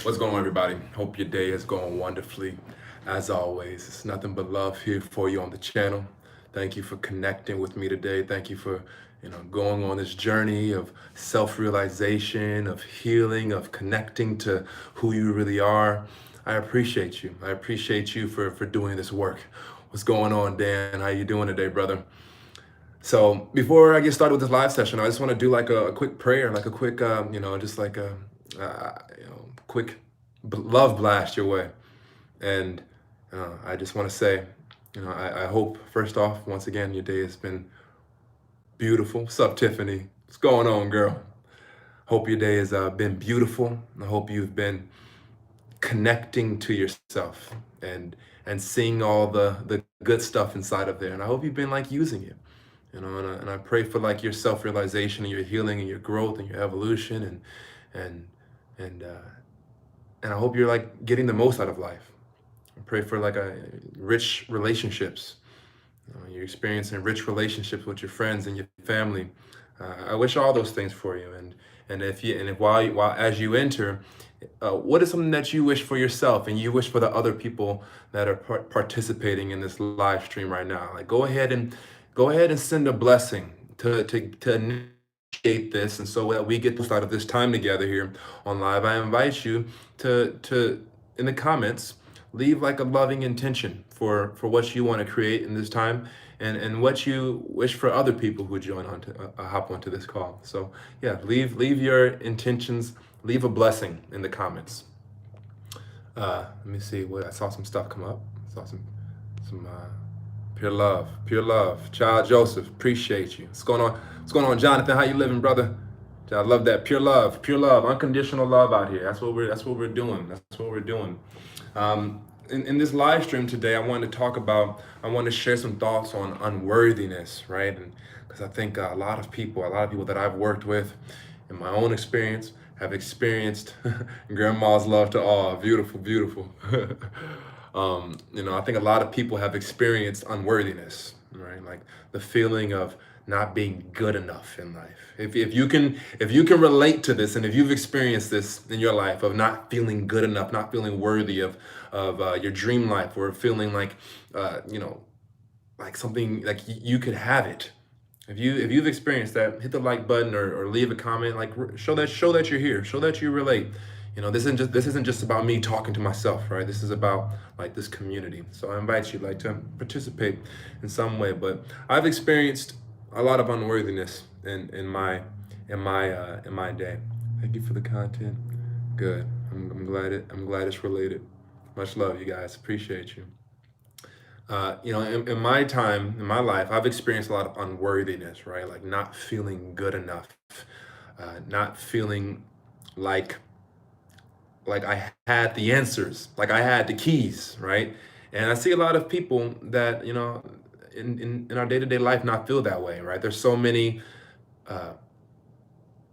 What's going on, everybody? Hope your day is going wonderfully. As always, it's nothing but love here for you on the channel. Thank you for connecting with me today. Thank you for going on this journey of self-realization, of healing, of connecting to who you really are. I appreciate you. I appreciate you for doing this work. What's going on, Dan? How you doing today, brother? So before I get started with this live session, I just want to do like a quick prayer, like a quick, just like a quick love blast your way. And I just want to say, I hope first off, once again, your day has been beautiful. What's up, Tiffany? What's going on, girl? Hope your day has been beautiful. I hope you've been connecting to yourself and seeing all the good stuff inside of there. And I hope you've been like using it. And I pray for like your self-realization and your healing and your growth and your evolution and and uh, and I hope you're like getting the most out of life. I pray for like a rich relationships. You're experiencing rich relationships with your friends and your family. I wish all those things for you. And if while as you enter, what is something that you wish for yourself and you wish for the other people that are participating in this live stream right now? Like go ahead and send a blessing to initiate this, and so that we get the out of this time together here on live. I invite you to in the comments leave like a loving intention for what you want to create in this time and what you wish for other people who join on to hop onto this call. So yeah, leave your intentions, leave a blessing in the comments. Let me see what I saw some stuff come up. I saw some pure love. Child Joseph, appreciate you. What's going on, Jonathan? How you living, brother? I love that pure love, unconditional love out here. That's what we're doing. That's what we're doing. In this live stream today, I want to share some thoughts on unworthiness, right? And because I think a lot of people that I've worked with in my own experience have experienced grandma's love to all. Beautiful. I think a lot of people have experienced unworthiness, right? Like the feeling of not being good enough in life. If you can relate to this, and if you've experienced this in your life of not feeling good enough, not feeling worthy of your dream life, or feeling like like something like you could have it. If you've experienced that, hit the like button or leave a comment. Like show that you're here. Show that you relate. This isn't just about me talking to myself, right? This is about like this community. So I invite you like to participate in some way. But I've experienced a lot of unworthiness in my day. Thank you for the content. Good. I'm glad it's related. Much love, you guys. Appreciate you. In my time, in my life, I've experienced a lot of unworthiness, right? Like not feeling good enough, not feeling like I had the answers, like I had the keys, right? And I see a lot of people that, in our day-to-day life not feel that way, right? There's so many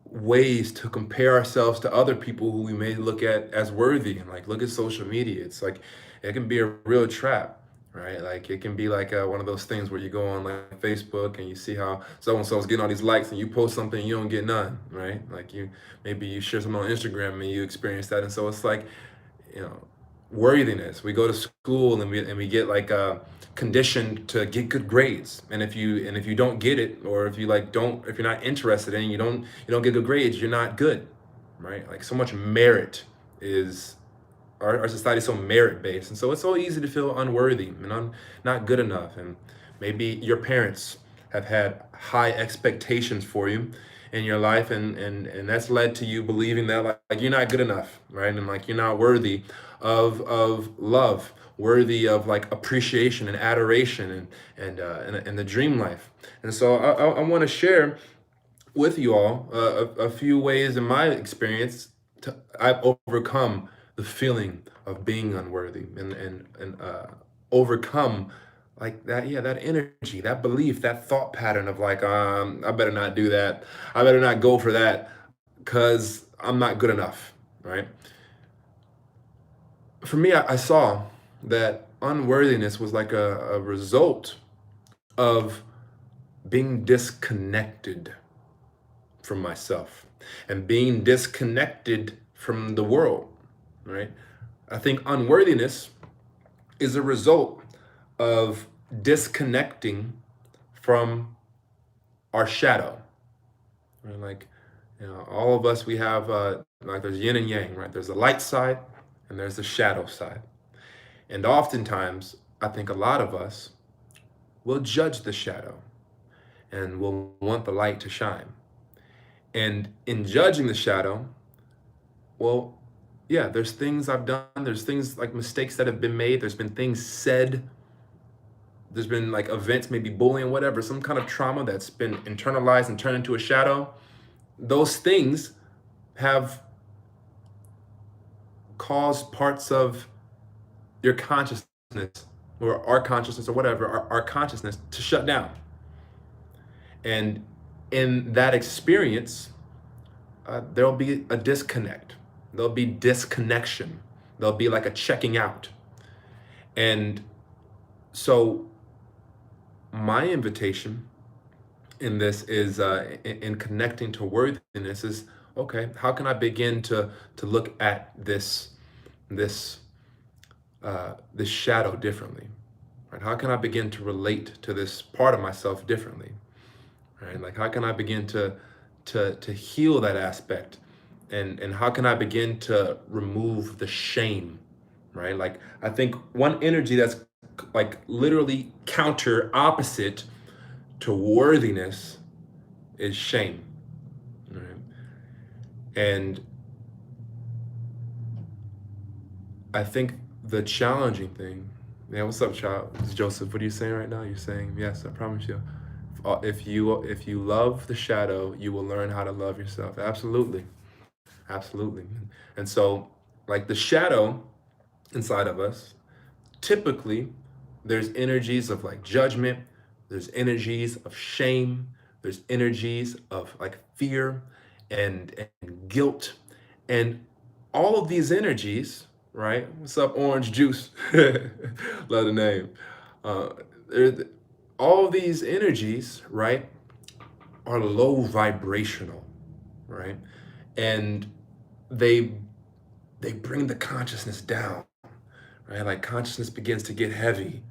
ways to compare ourselves to other people who we may look at as worthy. And like look at social media. It's like it can be a real trap, right? Like it can be like one of those things where you go on like Facebook and you see how so and so's getting all these likes, and you post something and you don't get none, right? Like maybe you share something on Instagram and you experience that. And so it's like, worthiness. We go to school and we get like conditioned to get good grades, and if you don't get it, or if you're not interested in, you don't get good grades, you're not good, right? Like so much merit is our society is so merit based, and so it's so easy to feel unworthy and not good enough. And maybe your parents have had high expectations for you in your life, and that's led to you believing that like you're not good enough, right? And like you're not worthy of love, worthy of like appreciation and adoration and the dream life. And so I want to share with you all a few ways in my experience I've overcome the feeling of being unworthy and overcome like that energy, that belief, that thought pattern of like I better not do that, I better not go for that because I'm not good enough, right? For me, I saw that unworthiness was like a result of being disconnected from myself and being disconnected from the world, right? I think unworthiness is a result of disconnecting from our shadow. Right? Like, all of us, we have like there's yin and yang, right? There's the light side and there's the shadow side. And oftentimes, I think a lot of us will judge the shadow and will want the light to shine. And in judging the shadow, well, yeah, there's things I've done, there's things like mistakes that have been made, there's been things said, there's been like events, maybe bullying, whatever, some kind of trauma that's been internalized and turned into a shadow. Those things have caused parts of your consciousness or our consciousness or whatever, our consciousness to shut down. And in that experience, there'll be a disconnect. There'll be disconnection. There'll be like a checking out. And so my invitation in this is in connecting to worthiness is, okay, how can I begin to look at this this shadow differently? Right? How can I begin to relate to this part of myself differently? Right? Like, how can I begin to heal that aspect? And how can I begin to remove the shame? Right? Like, I think one energy that's like literally counter opposite to worthiness is shame. Right? And I think the challenging thing, yeah, what's up, child? It's Joseph. What are you saying right now? You're saying, yes, I promise you. If you love the shadow, you will learn how to love yourself. Absolutely. Absolutely. And so, like the shadow inside of us, typically there's energies of like judgment, there's energies of shame, there's energies of like fear and guilt. And all of these energies, right? What's up, Orange Juice? Love the name. Uh, there- all of these energies, right, are low vibrational, right? And they they bring the consciousness down, right? Like consciousness begins to get heavy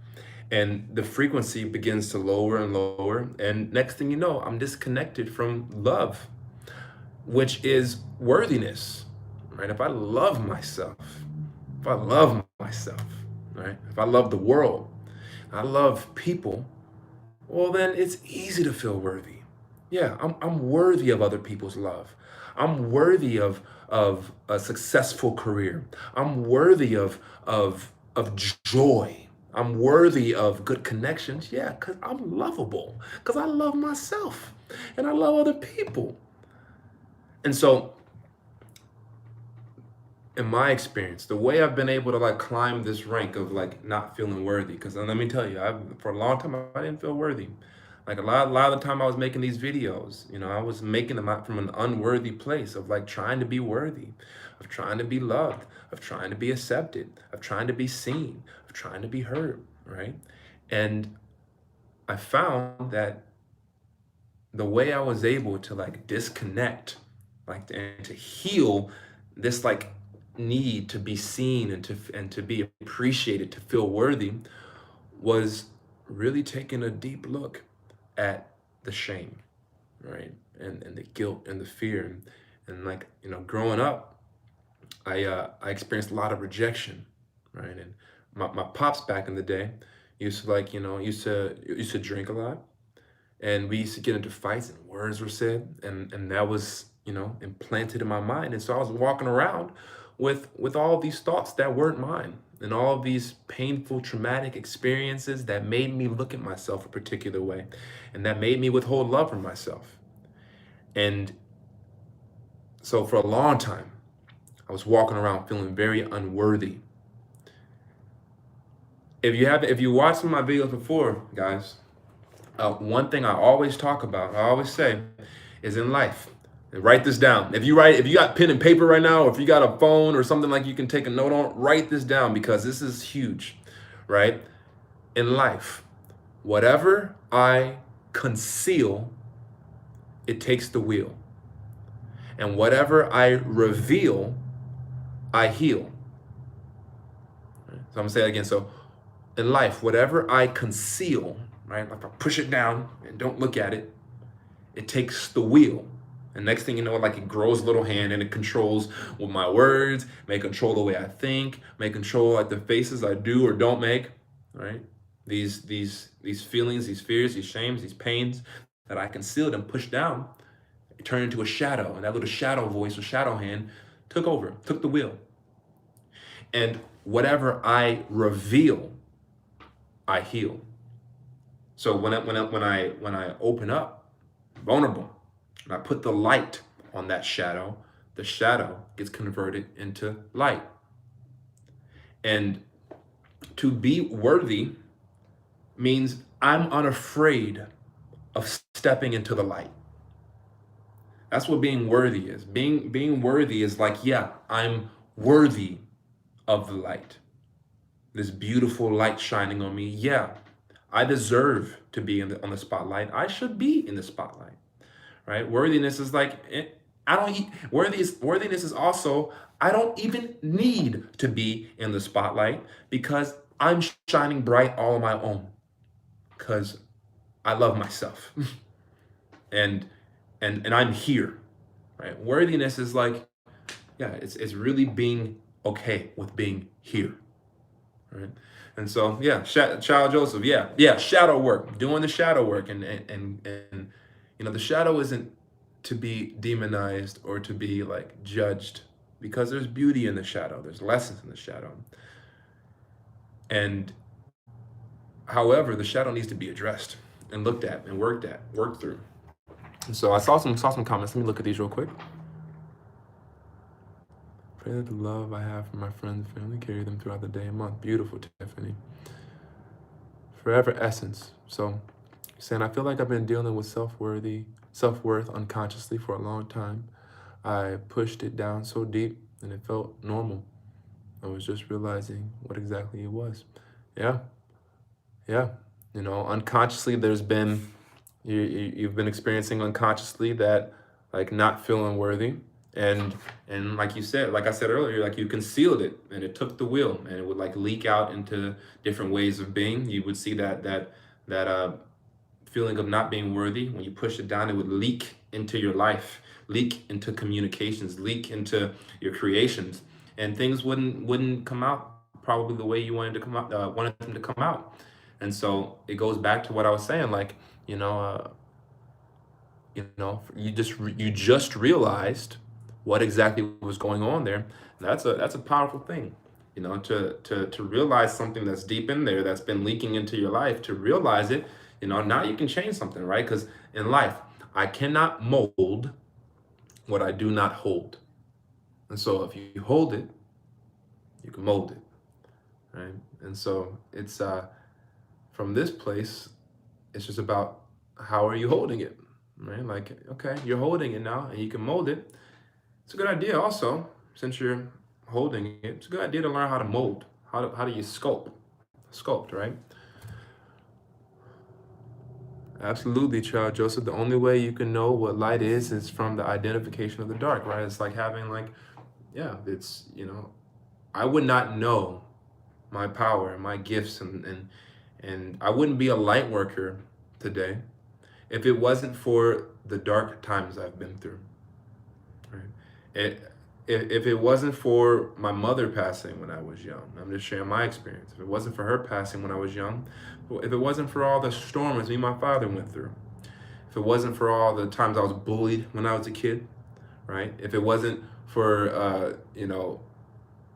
and the frequency begins to lower and lower. And next thing you know, I'm disconnected from love, which is worthiness, right? If I love myself, if I love myself, right? If I love the world, I love people, well, then it's easy to feel worthy. Yeah, I'm worthy of other people's love. I'm worthy of a successful career. I'm worthy of joy. I'm worthy of good connections. Yeah, because I'm lovable. Because I love myself and I love other people. And so, in my experience, the way I've been able to like climb this rank of like not feeling worthy, because let me tell you, for a long time I didn't feel worthy. Like a lot of the time I was making these videos, I was making them out from an unworthy place of like trying to be worthy, of trying to be loved, of trying to be accepted, of trying to be seen, of trying to be heard, right? And I found that the way I was able to like disconnect, like and to heal this like need to be seen and to be appreciated, to feel worthy, was really taking a deep look at the shame, right? And the guilt and the fear. And like, growing up, I experienced a lot of rejection, right? And my pops back in the day used to like, used to drink a lot, and we used to get into fights and words were said, and that was implanted in my mind. And so I was walking around with all these thoughts that weren't mine, and all of these painful traumatic experiences that made me look at myself a particular way, and that made me withhold love from myself. And so for a long time I was walking around feeling very unworthy. If you watched some of my videos before, guys, one thing I always talk about, I always say, is in life. And write this down. If you got pen and paper right now, or if you got a phone or something like you can take a note on, write this down because this is huge, right? In life, whatever I conceal, it takes the wheel. And whatever I reveal, I heal. So I'm gonna say that again. So in life, whatever I conceal, right? Like I push it down and don't look at it, it takes the wheel. And next thing you know, like it grows a little hand and it controls with my words, may control the way I think, may control like the faces I do or don't make, right? These feelings, these fears, these shames, these pains that I concealed and pushed down, it turned into a shadow. And that little shadow voice or shadow hand took over, took the wheel. And whatever I reveal, I heal. So when I open up, vulnerable, and I put the light on that shadow, the shadow gets converted into light. And to be worthy means I'm unafraid of stepping into the light. That's what being worthy is. Being worthy is like, yeah, I'm worthy of the light. This beautiful light shining on me. Yeah, I deserve to be on the spotlight. I should be in the spotlight. Right? Worthiness is like, worthiness is also, I don't even need to be in the spotlight because I'm shining bright all on my own because I love myself and I'm here, right? Worthiness is like, yeah, it's really being okay with being here, right? And so, yeah, child Joseph, yeah, shadow work, doing the shadow work, and you know, the shadow isn't to be demonized or to be like judged, because there's beauty in the shadow, there's lessons in the shadow. And however, the shadow needs to be addressed and looked at and worked through. And so I saw some comments. Let me look at these real quick. Pray that the love I have for my friends and family carry them throughout the day and month. Beautiful, Tiffany. Forever essence. So saying, I feel like I've been dealing with self-worth unconsciously for a long time. I pushed it down so deep and it felt normal. I was just realizing what exactly it was. Yeah. You know, unconsciously there's been, you've been experiencing unconsciously that like not feeling worthy. And like you said, like I said earlier, like you concealed it and it took the wheel and it would like leak out into different ways of being. You would see that feeling of not being worthy. When you push it down, it would leak into your life, leak into communications, leak into your creations, and things wouldn't come out probably the way you wanted them to come out. And so it goes back to what I was saying, like, you just realized what exactly was going on there. That's a powerful thing, you know, to realize something that's deep in there that's been leaking into your life, to realize it, you know, now you can change something, right? Because in life, I cannot mold what I do not hold. And so if you hold it, you can mold it, right? And so it's from this place, it's just about how are you holding it, right? Like, okay, you're holding it now and you can mold it. It's a good idea also, since you're holding it, it's a good idea to learn how to mold. How do you sculpt, right? Absolutely, child Joseph. The only way you can know what light is from the identification of the dark, right? It's like having like, yeah, it's, you know, I would not know my power and my gifts and I wouldn't be a light worker today if it wasn't for the dark times I've been through. Right? If it wasn't for my mother passing when I was young, I'm just sharing my experience. If it wasn't for her passing when I was young, if it wasn't for all the storms me and my father went through, if it wasn't for all the times I was bullied when I was a kid, right? If it wasn't for, you know,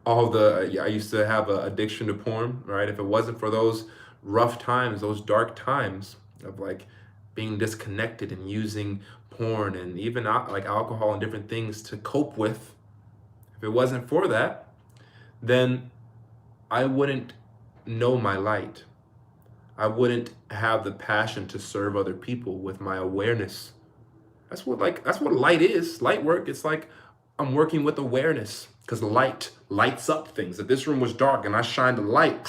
all the, I used to have an addiction to porn, right? If it wasn't for those rough times, those dark times of like being disconnected and using porn and even like alcohol and different things to cope with, if it wasn't for that, then I wouldn't know my light. I wouldn't have the passion to serve other people with my awareness. That's what light is. Light work, it's like I'm working with awareness, because light lights up things. If this room was dark and I shined a light,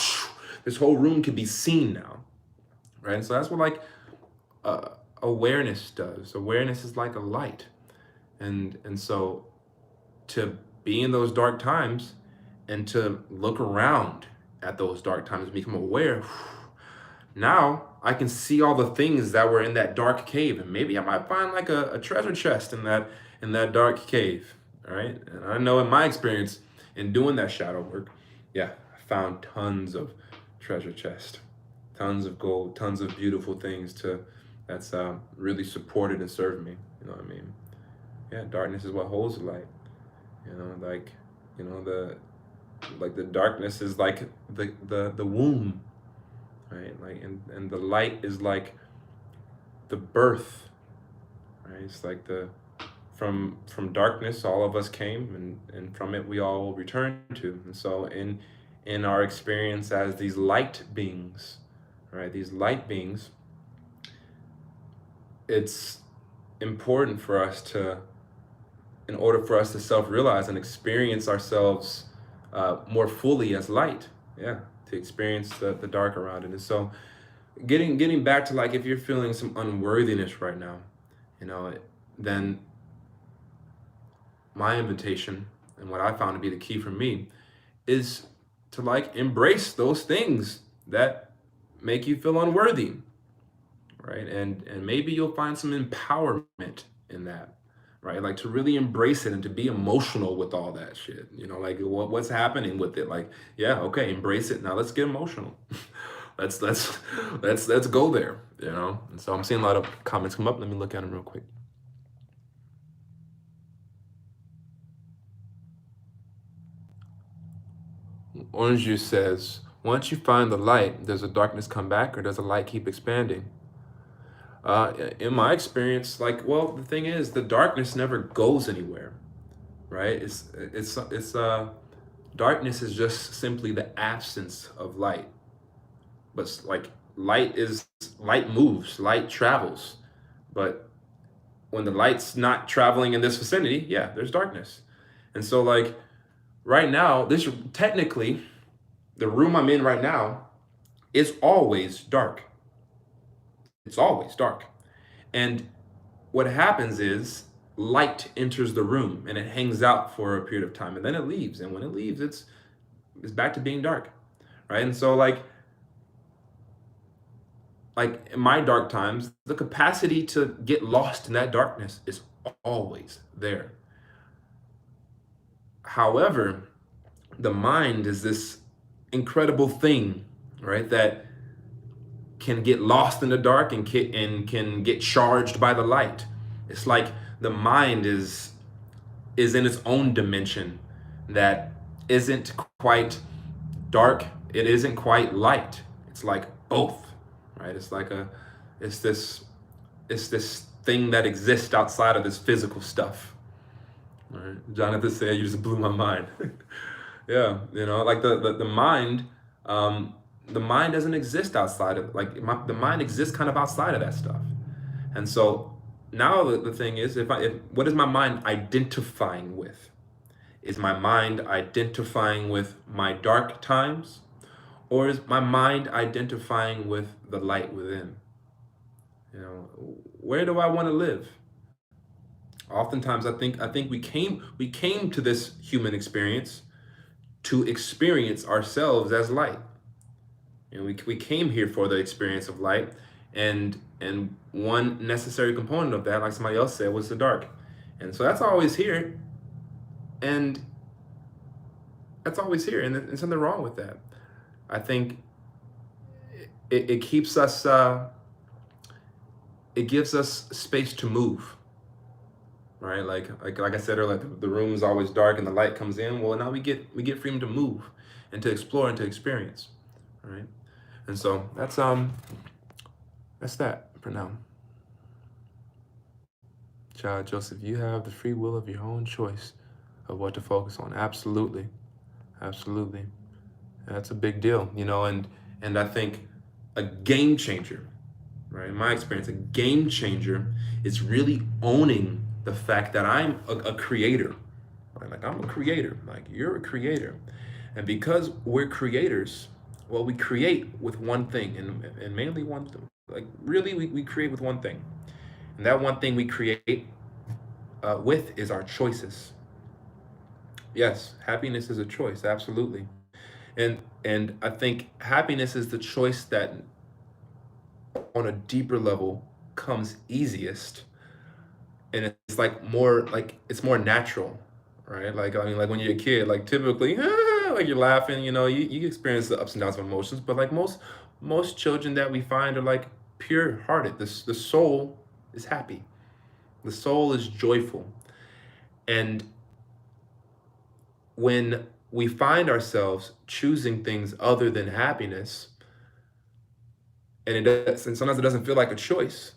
this whole room could be seen now, right? And so that's what like awareness does. Awareness is like a light. And so to be in those dark times and to look around at those dark times and become aware, now I can see all the things that were in that dark cave, and maybe I might find like a treasure chest in that dark cave. All right. And I know in my experience in doing that shadow work, yeah, I found tons of treasure chest, tons of gold, tons of beautiful things to that's really supported and served me. You know what I mean? Yeah, darkness is what holds the light. You know, like, you know, the darkness is like the womb, right? Like, and the light is like the birth, right? It's like the from darkness all of us came, and from it we all will return to. And so in our experience as these light beings, right? These light beings, it's important for us to, in order for us to self-realize and experience ourselves more fully as light, yeah, to experience the dark around it. And so getting back to, like, if you're feeling some unworthiness right now, you know, then my invitation and what I found to be the key for me is to, like, embrace those things that make you feel unworthy, right? And maybe you'll find some empowerment in that, right? Like, to really embrace it and to be emotional with all that shit. You know, like, what's happening with it? Like, yeah, okay, embrace it. Now let's get emotional. let's go there. You know. And so I'm seeing a lot of comments come up. Let me look at them real quick. Orange Juice says, once you find the light, does the darkness come back, or does the light keep expanding? In my experience, like, well, the thing is, the darkness never goes anywhere, right? It's darkness is just simply the absence of light. But, like, light moves, light travels. But when the light's not traveling in this vicinity, yeah, there's darkness. And so, like, right now, this technically, the room I'm in right now is always dark. It's always dark. And what happens is light enters the room and it hangs out for a period of time, and then it leaves. And when it leaves, it's back to being dark, right? And so, like in my dark times, the capacity to get lost in that darkness is always there. However, the mind is this incredible thing, right, that can get lost in the dark and can get charged by the light. It's like the mind is in its own dimension that isn't quite dark, it isn't quite light. It's like both, right? It's like it's this thing that exists outside of this physical stuff. All right. Jonathan said, you just blew my mind. Yeah, you know, like the mind, the mind doesn't exist outside of, like, the mind exists kind of outside of that stuff. And so now the thing is, if what is my mind identifying with? Is my mind identifying with my dark times, or is my mind identifying with the light within? You know, where do I want to live? Oftentimes, I think we came to this human experience to experience ourselves as light. And we came here for the experience of light, and one necessary component of that, like somebody else said, was the dark. And so that's always here, and there's something wrong with that. I think it keeps us, it gives us space to move, right? Like I said earlier, the room is always dark and the light comes in. Well, now we get freedom to move and to explore and to experience, right? And so that's that for now. Child Joseph, you have the free will of your own choice of what to focus on. Absolutely. Absolutely. That's a big deal, you know, and I think a game changer, right? In my experience, a game changer is really owning the fact that I'm a creator, right? Like, I'm a creator, like, you're a creator. And because we're creators, Well, we create with one thing, and mainly one, like really, we create with one thing. And that one thing we create with is our choices. Yes, happiness is a choice, absolutely. And I think happiness is the choice that on a deeper level comes easiest, and it's like it's more natural, right? Like I mean, like when you're a kid, like typically like you're laughing, you experience the ups and downs of emotions, but like most children that we find are like pure hearted. The soul is happy, the soul is joyful. And when we find ourselves choosing things other than happiness, and sometimes it doesn't feel like a choice.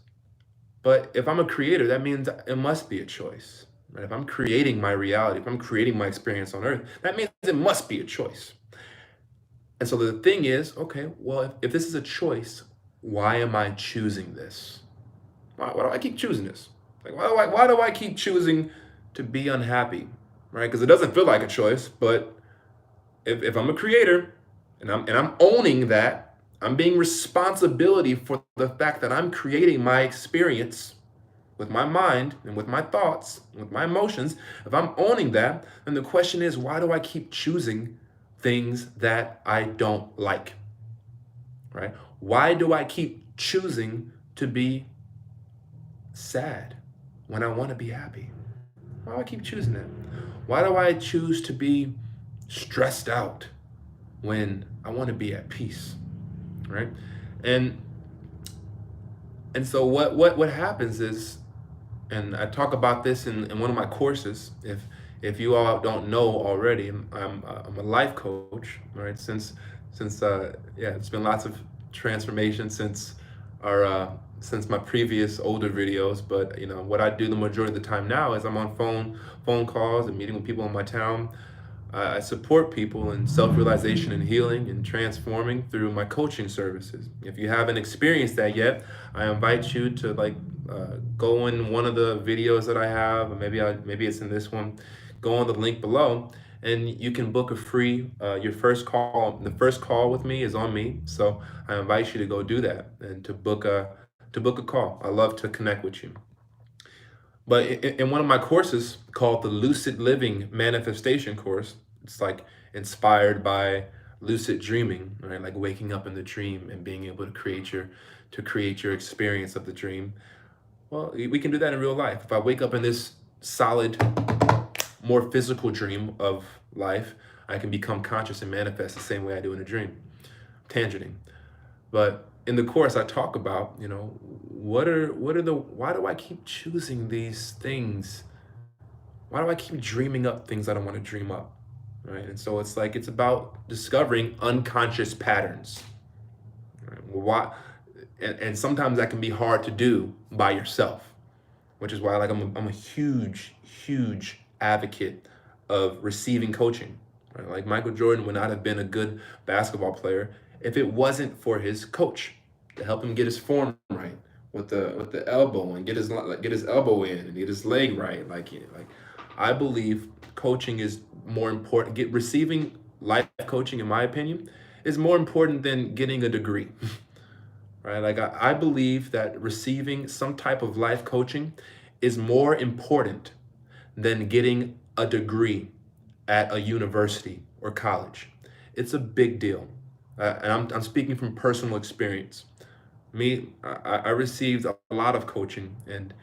But if I'm a creator, that means it must be a choice. Right? If I'm creating my reality, if I'm creating my experience on earth, that means it must be a choice. And so the thing is, okay, well, if this is a choice, why am I choosing this? Why do I keep choosing this? Like, why do I keep choosing to be unhappy? Right? Because it doesn't feel like a choice, but if I'm a creator and I'm owning that, I'm being responsibility for the fact that I'm creating my experience with my mind and with my thoughts, with my emotions. If I'm owning that, then the question is, why do I keep choosing things that I don't like? Right? Why do I keep choosing to be sad when I want to be happy? Why do I keep choosing that? Why do I choose to be stressed out when I want to be at peace? Right? And and so what happens is, and I talk about this in one of my courses. If you all don't know already, I'm a life coach, right? Since yeah, it's been lots of transformation our since my previous older videos. But what I do the majority of the time now is I'm on phone calls and meeting with people in my town. I support people in self-realization and healing and transforming through my coaching services. If you haven't experienced that yet, I invite you to go in one of the videos that I have, or maybe it's in this one. Go on the link below, and you can book a free your first call. The first call with me is on me, so I invite you to go do that and to book a call. I love to connect with you. But in one of my courses called the Lucid Living Manifestation course, it's like inspired by lucid dreaming, right? Like waking up in the dream and being able to create your experience of the dream. Well, we can do that in real life. If I wake up in this solid, more physical dream of life, I can become conscious and manifest the same way I do in a dream, tangenting. But in the course, I talk about, why do I keep choosing these things? Why do I keep dreaming up things I don't want to dream up? Right. And so it's about discovering unconscious patterns. Right? Well, why? And sometimes that can be hard to do by yourself, which is why I'm a huge advocate of receiving coaching. Right? Like Michael Jordan would not have been a good basketball player if it wasn't for his coach to help him get his form right with the elbow and get his elbow in and get his leg right. Like I believe coaching is more important. Receiving life coaching, in my opinion, is more important than getting a degree. Right? Like I believe that receiving some type of life coaching is more important than getting a degree at a university or college. It's a big deal. And I'm speaking from personal experience. I received a lot of coaching and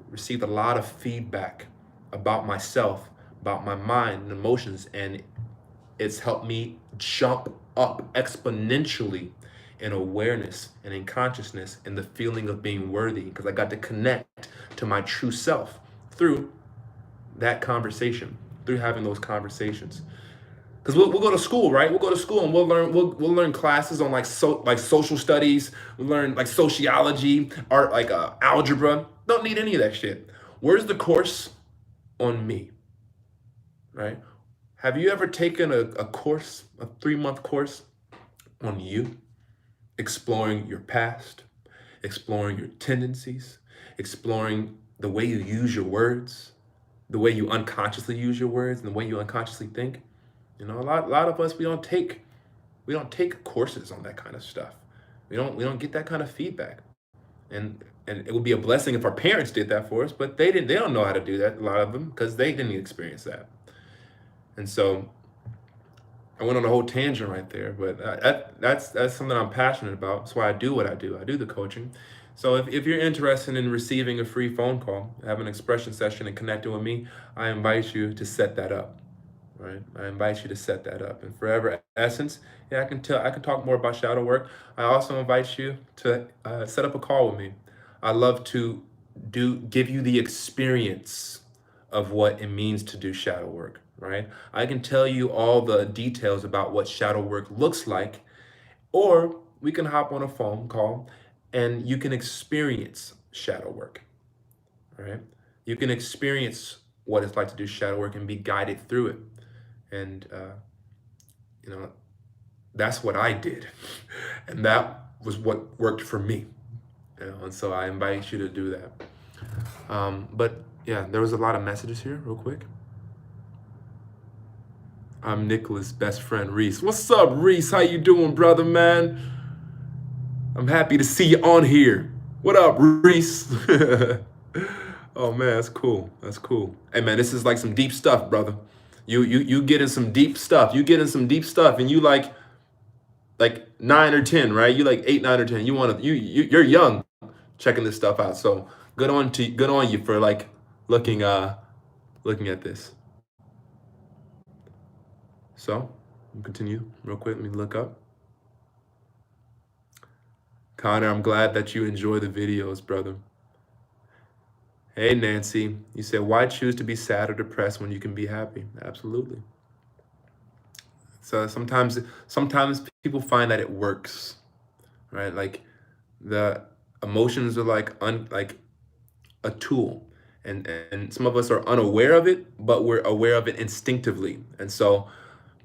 received a lot of feedback about myself, about my mind and emotions, and it's helped me jump up exponentially in awareness and in consciousness and the feeling of being worthy because I got to connect to my true self through that conversation, through having those conversations. Because we'll go to school, right? We'll go to school and we'll learn classes on like social studies. We'll learn like sociology, art, like algebra. Don't need any of that shit. Where's the course on me, right? Have you ever taken a course, a 3-month course on you, exploring your past, exploring your tendencies, exploring the way you use your words, the way you unconsciously use your words, and the way you unconsciously think? A lot of us, we don't take We don't take courses on that kind of stuff. We don't get that kind of feedback. And it would be a blessing if our parents did that for us, but they don't know how to do that, a lot of them, because they didn't experience that. And so I went on a whole tangent right there, but that's something I'm passionate about. That's why I do what I do. I do the coaching. So if you're interested in receiving a free phone call, have an expression session, and connecting with me, I invite you to set that up. Right? I invite you to set that up. And Forever Essence, yeah, I can talk more about shadow work. I also invite you to set up a call with me. I love to give you the experience of what it means to do shadow work, right? I can tell you all the details about what shadow work looks like, or we can hop on a phone call and you can experience shadow work, right? You can experience what it's like to do shadow work and be guided through it. And you know, that's what I did, and that was what worked for me. And so I invite you to do that. But yeah, there was a lot of messages here, real quick. I'm Nicholas' best friend, Reese. What's up, Reese? How you doing, brother, man? I'm happy to see you on here. What up, Reese? Oh man, that's cool. That's cool. Hey man, this is like some deep stuff, brother. You getting some deep stuff. You getting some deep stuff, and you like 9 or 10, right? You like 8, 9, or 10. You're young, checking this stuff out. So good on you for like looking at this. So we'll continue real quick. Let me look up. Connor, I'm glad that you enjoy the videos, brother. Hey Nancy, you said why choose to be sad or depressed when you can be happy? Absolutely. So sometimes people find that it works, right? Like the emotions are like a tool, and some of us are unaware of it, but we're aware of it instinctively. And so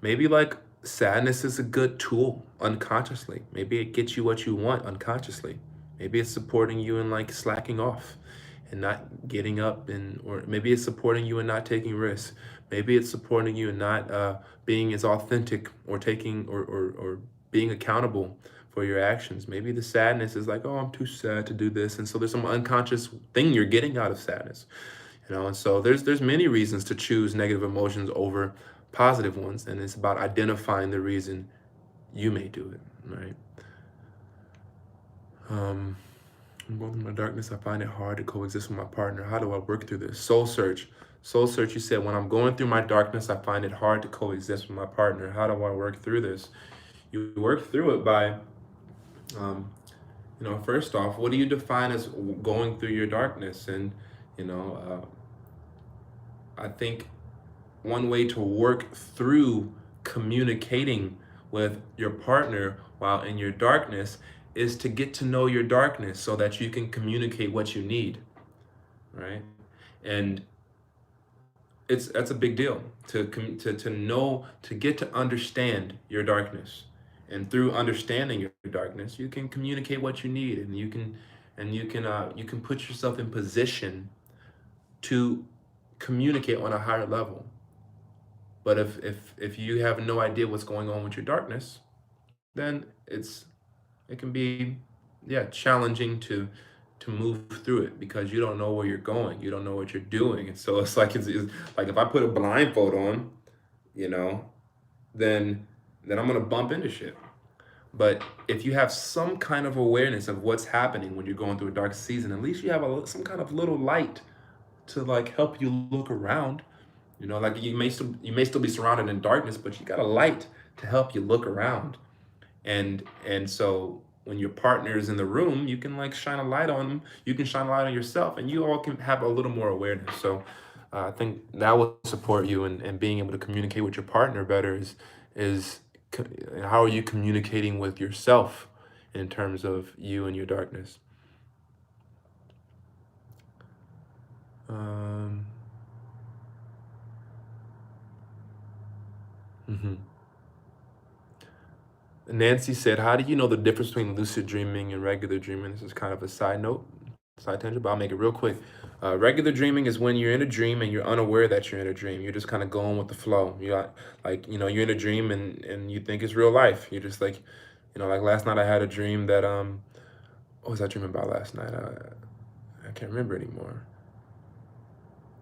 maybe like sadness is a good tool unconsciously. Maybe it gets you what you want unconsciously. Maybe it's supporting you in like slacking off and not getting up, and or maybe it's supporting you in not taking risks. Maybe it's supporting you in not being as authentic, or taking or being accountable for your actions. Maybe the sadness is like, oh, I'm too sad to do this, and so there's some unconscious thing you're getting out of sadness, and so there's many reasons to choose negative emotions over positive ones, and it's about identifying the reason you may do it, right? Both in my darkness, I find it hard to coexist with my partner. How do I work through this? Soul search. Soul search, you said, when I'm going through my darkness, I find it hard to coexist with my partner. How do I work through this? You work through it by, um, first off, what do you define as going through your darkness? And, you know, I think one way to work through communicating with your partner while in your darkness is to get to know your darkness so that you can communicate what you need, right? And that's a big deal to know, to get to understand your darkness, and through understanding your darkness you can communicate what you need, and you can put yourself in position to communicate on a higher level. But if you have no idea what's going on with your darkness, then it can be, yeah, challenging to move through it, because you don't know where you're going, you don't know what you're doing, and so it's like if I put a blindfold on, you know, then I'm gonna bump into shit. But if you have some kind of awareness of what's happening when you're going through a dark season, at least you have some kind of little light to like help you look around. Like you may still be surrounded in darkness, but you got a light to help you look around. And so when your partner is in the room, you can like shine a light on them. You can shine a light on yourself, and you all can have a little more awareness. So I think that will support you in being able to communicate with your partner better. Is how are you communicating with yourself in terms of you and your darkness? Um, mhm. Nancy said, how do you know the difference between lucid dreaming and regular dreaming? This is kind of a side note. Side tangent, but I'll make it real quick. Regular dreaming is when you're in a dream and you're unaware that you're in a dream. You're just kind of going with the flow. You got like, you're in a dream and you think it's real life. You're just like, like last night I had a dream that what was I dreaming about last night? I can't remember anymore.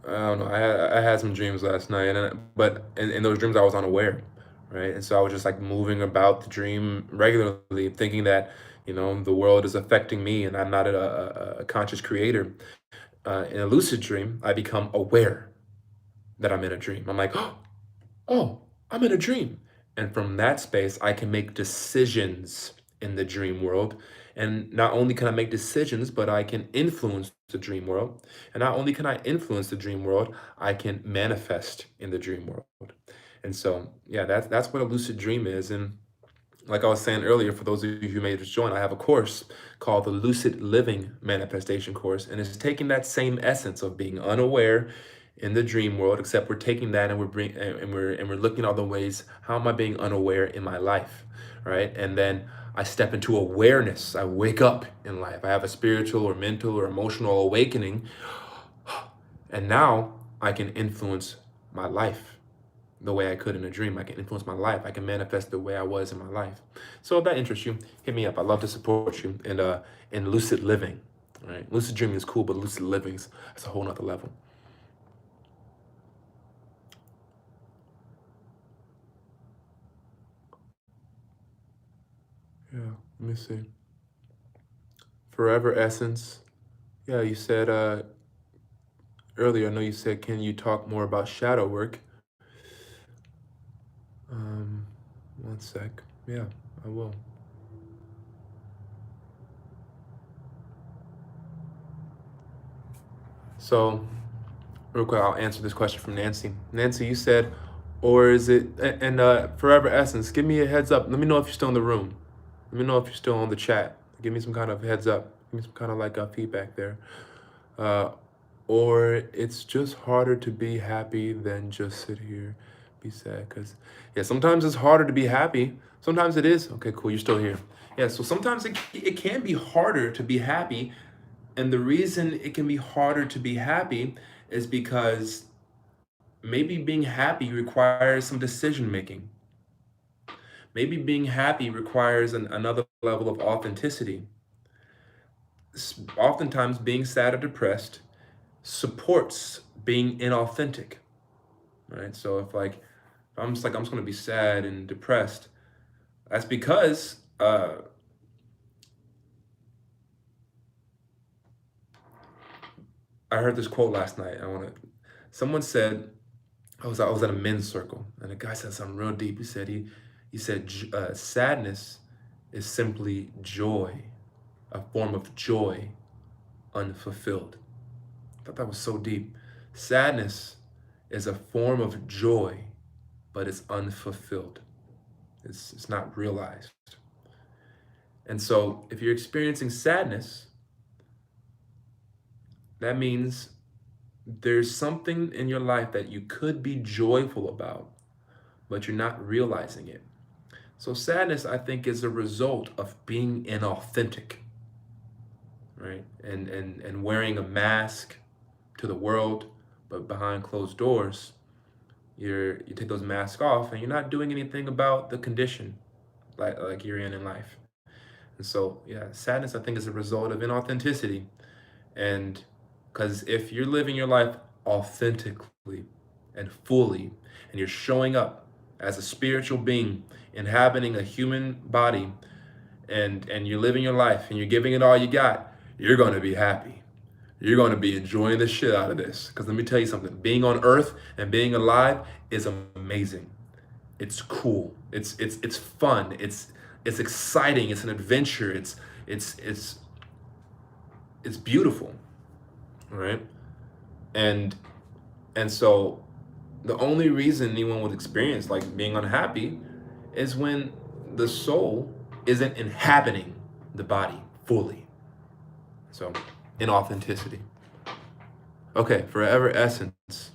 I don't know. I had some dreams last night, but in those dreams I was unaware, right? And so I was just like moving about the dream regularly, thinking that the world is affecting me and I'm not a conscious creator. In a lucid dream, I become aware that I'm in a dream. I'm like, oh, I'm in a dream. And from that space, I can make decisions in the dream world. And not only can I make decisions, but I can influence the dream world. And not only can I influence the dream world, I can manifest in the dream world. And so, yeah, that's what a lucid dream is. And like I was saying earlier, for those of you who may just join, I have a course called the Lucid Living Manifestation Course, and it's taking that same essence of being unaware in the dream world, except we're taking that and we're looking at other ways. How am I being unaware in my life, right? And then I step into awareness. I wake up in life. I have a spiritual or mental or emotional awakening, and now I can influence my life the way I could in a dream. I can influence my life. I can manifest the way I was in my life. So if that interests you, hit me up. I'd love to support you in lucid living. Right? Lucid dreaming is cool, but lucid living's that's a whole nother level. Yeah, let me see. Forever Essence. Yeah, you said earlier, I know you said, can you talk more about shadow work? One sec. Yeah, I will. So, real quick, I'll answer this question from Nancy. Nancy, you said, or is it, and Forever Essence, give me a heads up. Let me know if you're still in the room. Let me know if you're still on the chat. Give me some kind of heads up. Give me some kind of like feedback there. Uh, or it's just harder to be happy than just sit here, be sad. Because, yeah, sometimes it's harder to be happy. Sometimes it is. Okay, cool. You're still here. Yeah, so sometimes it can be harder to be happy. And the reason it can be harder to be happy is because maybe being happy requires some decision making. Maybe being happy requires another level of authenticity. Oftentimes, being sad or depressed supports being inauthentic, right? So if like I'm just gonna be sad and depressed, that's because I heard this quote last night. Someone said I was at a men's circle, and a guy said something real deep. He said sadness is simply joy, a form of joy unfulfilled. I thought that was so deep. Sadness is a form of joy, but it's unfulfilled. It's not realized. And so if you're experiencing sadness, that means there's something in your life that you could be joyful about, but you're not realizing it. So sadness, I think, is a result of being inauthentic, right? And wearing a mask to the world, but behind closed doors, you take those masks off and you're not doing anything about the condition like you're in life. And so, yeah, sadness, I think, is a result of inauthenticity. And because if you're living your life authentically and fully, and you're showing up as a spiritual being, inhabiting a human body, and you're living your life and you're giving it all you got, you're going to be happy. You're going to be enjoying the shit out of this. Because let me tell you something, being on earth and being alive is amazing. It's cool. It's fun. It's exciting. It's an adventure. It's it's beautiful, right? And and so the only reason anyone would experience like being unhappy is when the soul isn't inhabiting the body fully. So, inauthenticity. Okay, forever essence.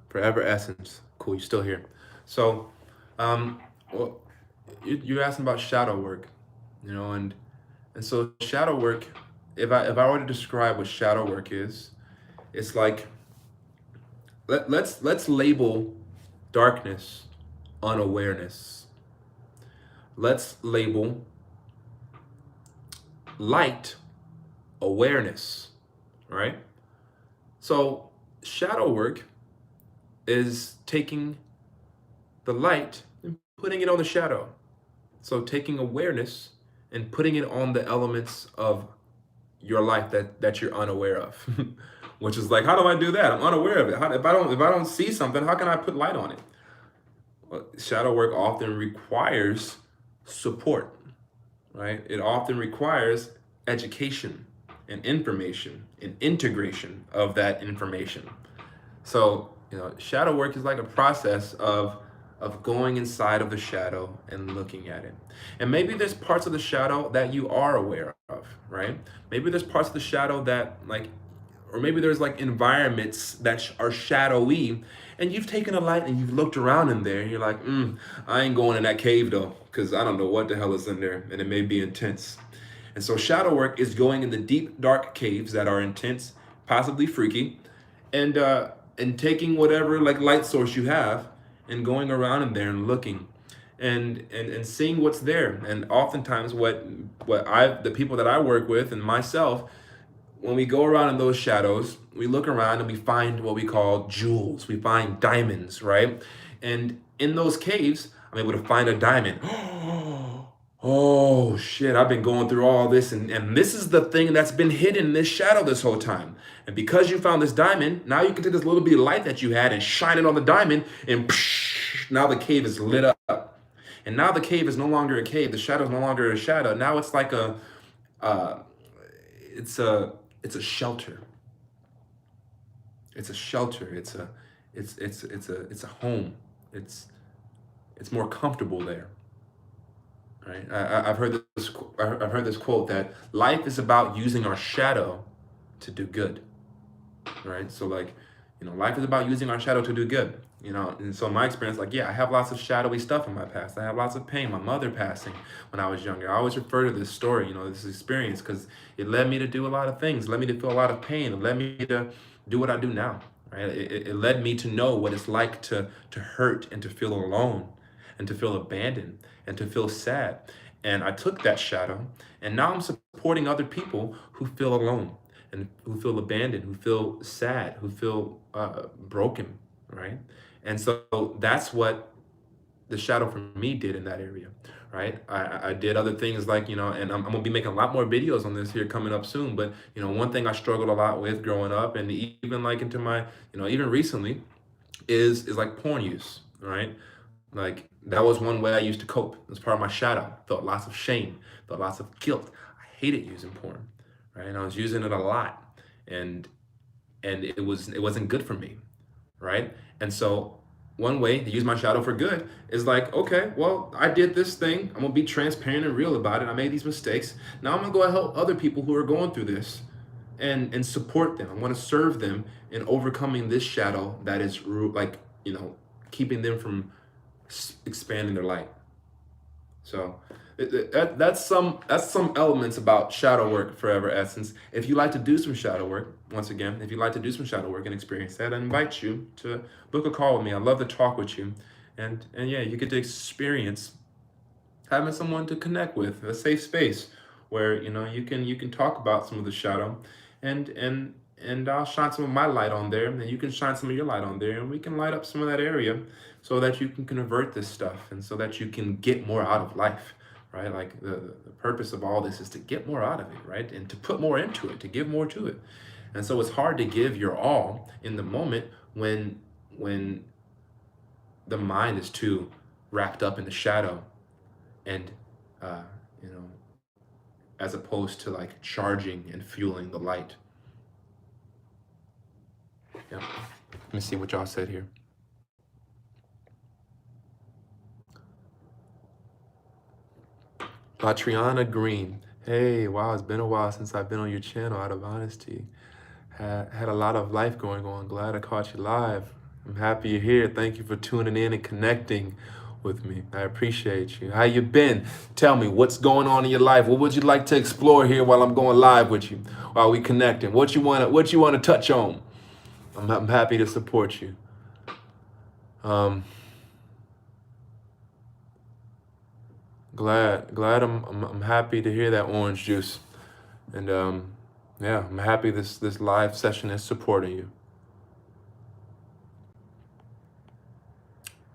Forever essence. Cool, you're still here. So, well, you're asking about shadow work, and so shadow work if I were to describe what shadow work is, it's like let's label darkness unawareness. Let's label light awareness, right? So shadow work is taking the light and putting it on the shadow. So taking awareness and putting it on the elements of your life that you're unaware of. Which is like, how do I do that? I'm unaware of it. If I don't see something, how can I put light on it? Well, shadow work often requires support, right? It often requires education and information and integration of that information. So, shadow work is like a process of going inside of the shadow and looking at it. And maybe there's parts of the shadow that you are aware of, right? Maybe there's parts of the shadow that like, or maybe there's like environments that are shadowy, and you've taken a light and you've looked around in there and you're like, I ain't going in that cave though, because I don't know what the hell is in there, and it may be intense. And so shadow work is going in the deep dark caves that are intense, possibly freaky, and taking whatever like light source you have and going around in there and looking and seeing what's there. And oftentimes the people that I work with and myself, when we go around in those shadows, we look around and we find what we call jewels. We find diamonds, right? And in those caves, I'm able to find a diamond. Oh shit, I've been going through all this, and this is the thing that's been hidden in this shadow this whole time. And because you found this diamond, now you can take this little bit of light that you had and shine it on the diamond, and now the cave is lit up. And now the cave is no longer a cave. The shadow is no longer a shadow. Now it's like uh, it's a shelter. It's a shelter. It's a home. It's more comfortable there. Right? I've heard this quote that life is about using our shadow to do good. Right? So like, life is about using our shadow to do good. And so my experience, like, yeah, I have lots of shadowy stuff in my past. I have lots of pain. My mother passing when I was younger. I always refer to this story, this experience, because it led me to do a lot of things. It led me to feel a lot of pain. It led me to do what I do now. Right? It led me to know what it's like to hurt and to feel alone and to feel abandoned and to feel sad. And I took that shadow, and now I'm supporting other people who feel alone and who feel abandoned, who feel sad, who feel broken, right? And so that's what the shadow for me did in that area, right? I did other things like, and I'm gonna be making a lot more videos on this here coming up soon. But, one thing I struggled a lot with growing up, and even like into my, even recently, is like porn use, right? Like that was one way I used to cope. It was part of my shadow. Felt lots of shame, felt lots of guilt. I hated using porn, right? And I was using it a lot, and it wasn't good for me, right? And so one way to use my shadow for good is like, okay, well, I did this thing. I'm gonna be transparent and real about it. I made these mistakes. Now I'm gonna go and help other people who are going through this and support them. I want to serve them in overcoming this shadow that is like, keeping them from expanding their light. So that's some elements about shadow work, Forever Essence. If you like to do some shadow work, once again, if you like to do some shadow work and experience that, I invite you to book a call with me. I'd love to talk with you, and yeah, you get to experience having someone to connect with, a safe space where you can talk about some of the shadow, and I'll shine some of my light on there, and you can shine some of your light on there, and we can light up some of that area so that you can convert this stuff and so that you can get more out of life, right? Like the purpose of all this is to get more out of it, right? And to put more into it, to give more to it. And so it's hard to give your all in the moment when the mind is too wrapped up in the shadow, and you know, as opposed to like charging and fueling the light. Yeah. Let me see what y'all said here. Latriana Green. Hey, wow, it's been a while since I've been on your channel, out of honesty. Had a lot of life going on. Glad I caught you live. I'm happy you're here. Thank you for tuning in and connecting with me. I appreciate you. How you been? Tell me what's going on in your life. What would you like to explore here while I'm going live with you? While we connecting? What you wanna touch on? I'm happy to support you. Um, glad I'm happy to hear that orange juice. And yeah, I'm happy this live session is supporting you.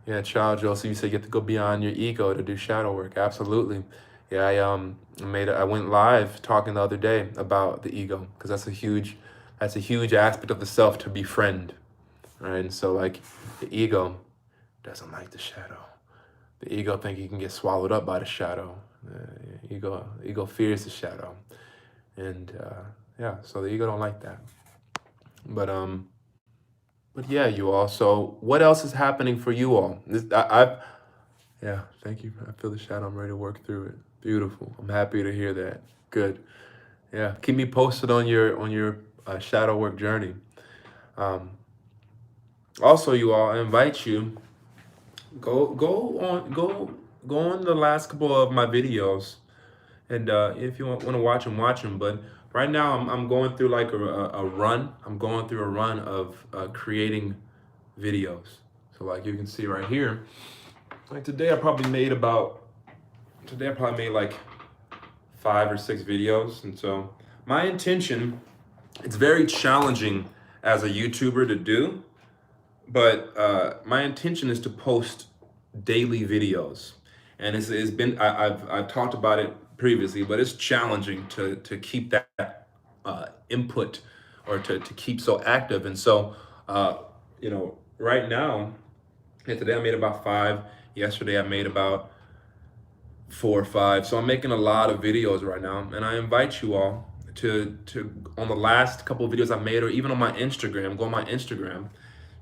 Yeah, Child Joe. So you said you have to go beyond your ego to do shadow work. Absolutely. Yeah, I went live talking the other day about the ego because that's a huge aspect of the self to befriend, right? And so like the ego doesn't like the shadow. The ego think he can get swallowed up by the shadow. Ego fears the shadow, and yeah, so the ego don't like that. But yeah, you all. So what else is happening for you all? Yeah, thank you. I feel the shadow. I'm ready to work through it. Beautiful. I'm happy to hear that. Good. Yeah, keep me posted on your shadow work journey. Um, Also, you all, I invite you go on the last couple of my videos, and if you want to watch them. But right now, I'm going through like a run. I'm going through a run of creating videos. So like you can see right here, like today I probably made like 5 or 6 videos, and so my intention, it's very challenging as a YouTuber to do, but my intention is to post daily videos, and it's been I've talked about it previously, but it's challenging to keep that input or to keep so active, and so right now, yeah, today I made about 5. Yesterday I made about 4 or 5. So I'm making a lot of videos right now, and I invite you all to on the last couple of videos I made, or even on my Instagram. Go on my Instagram,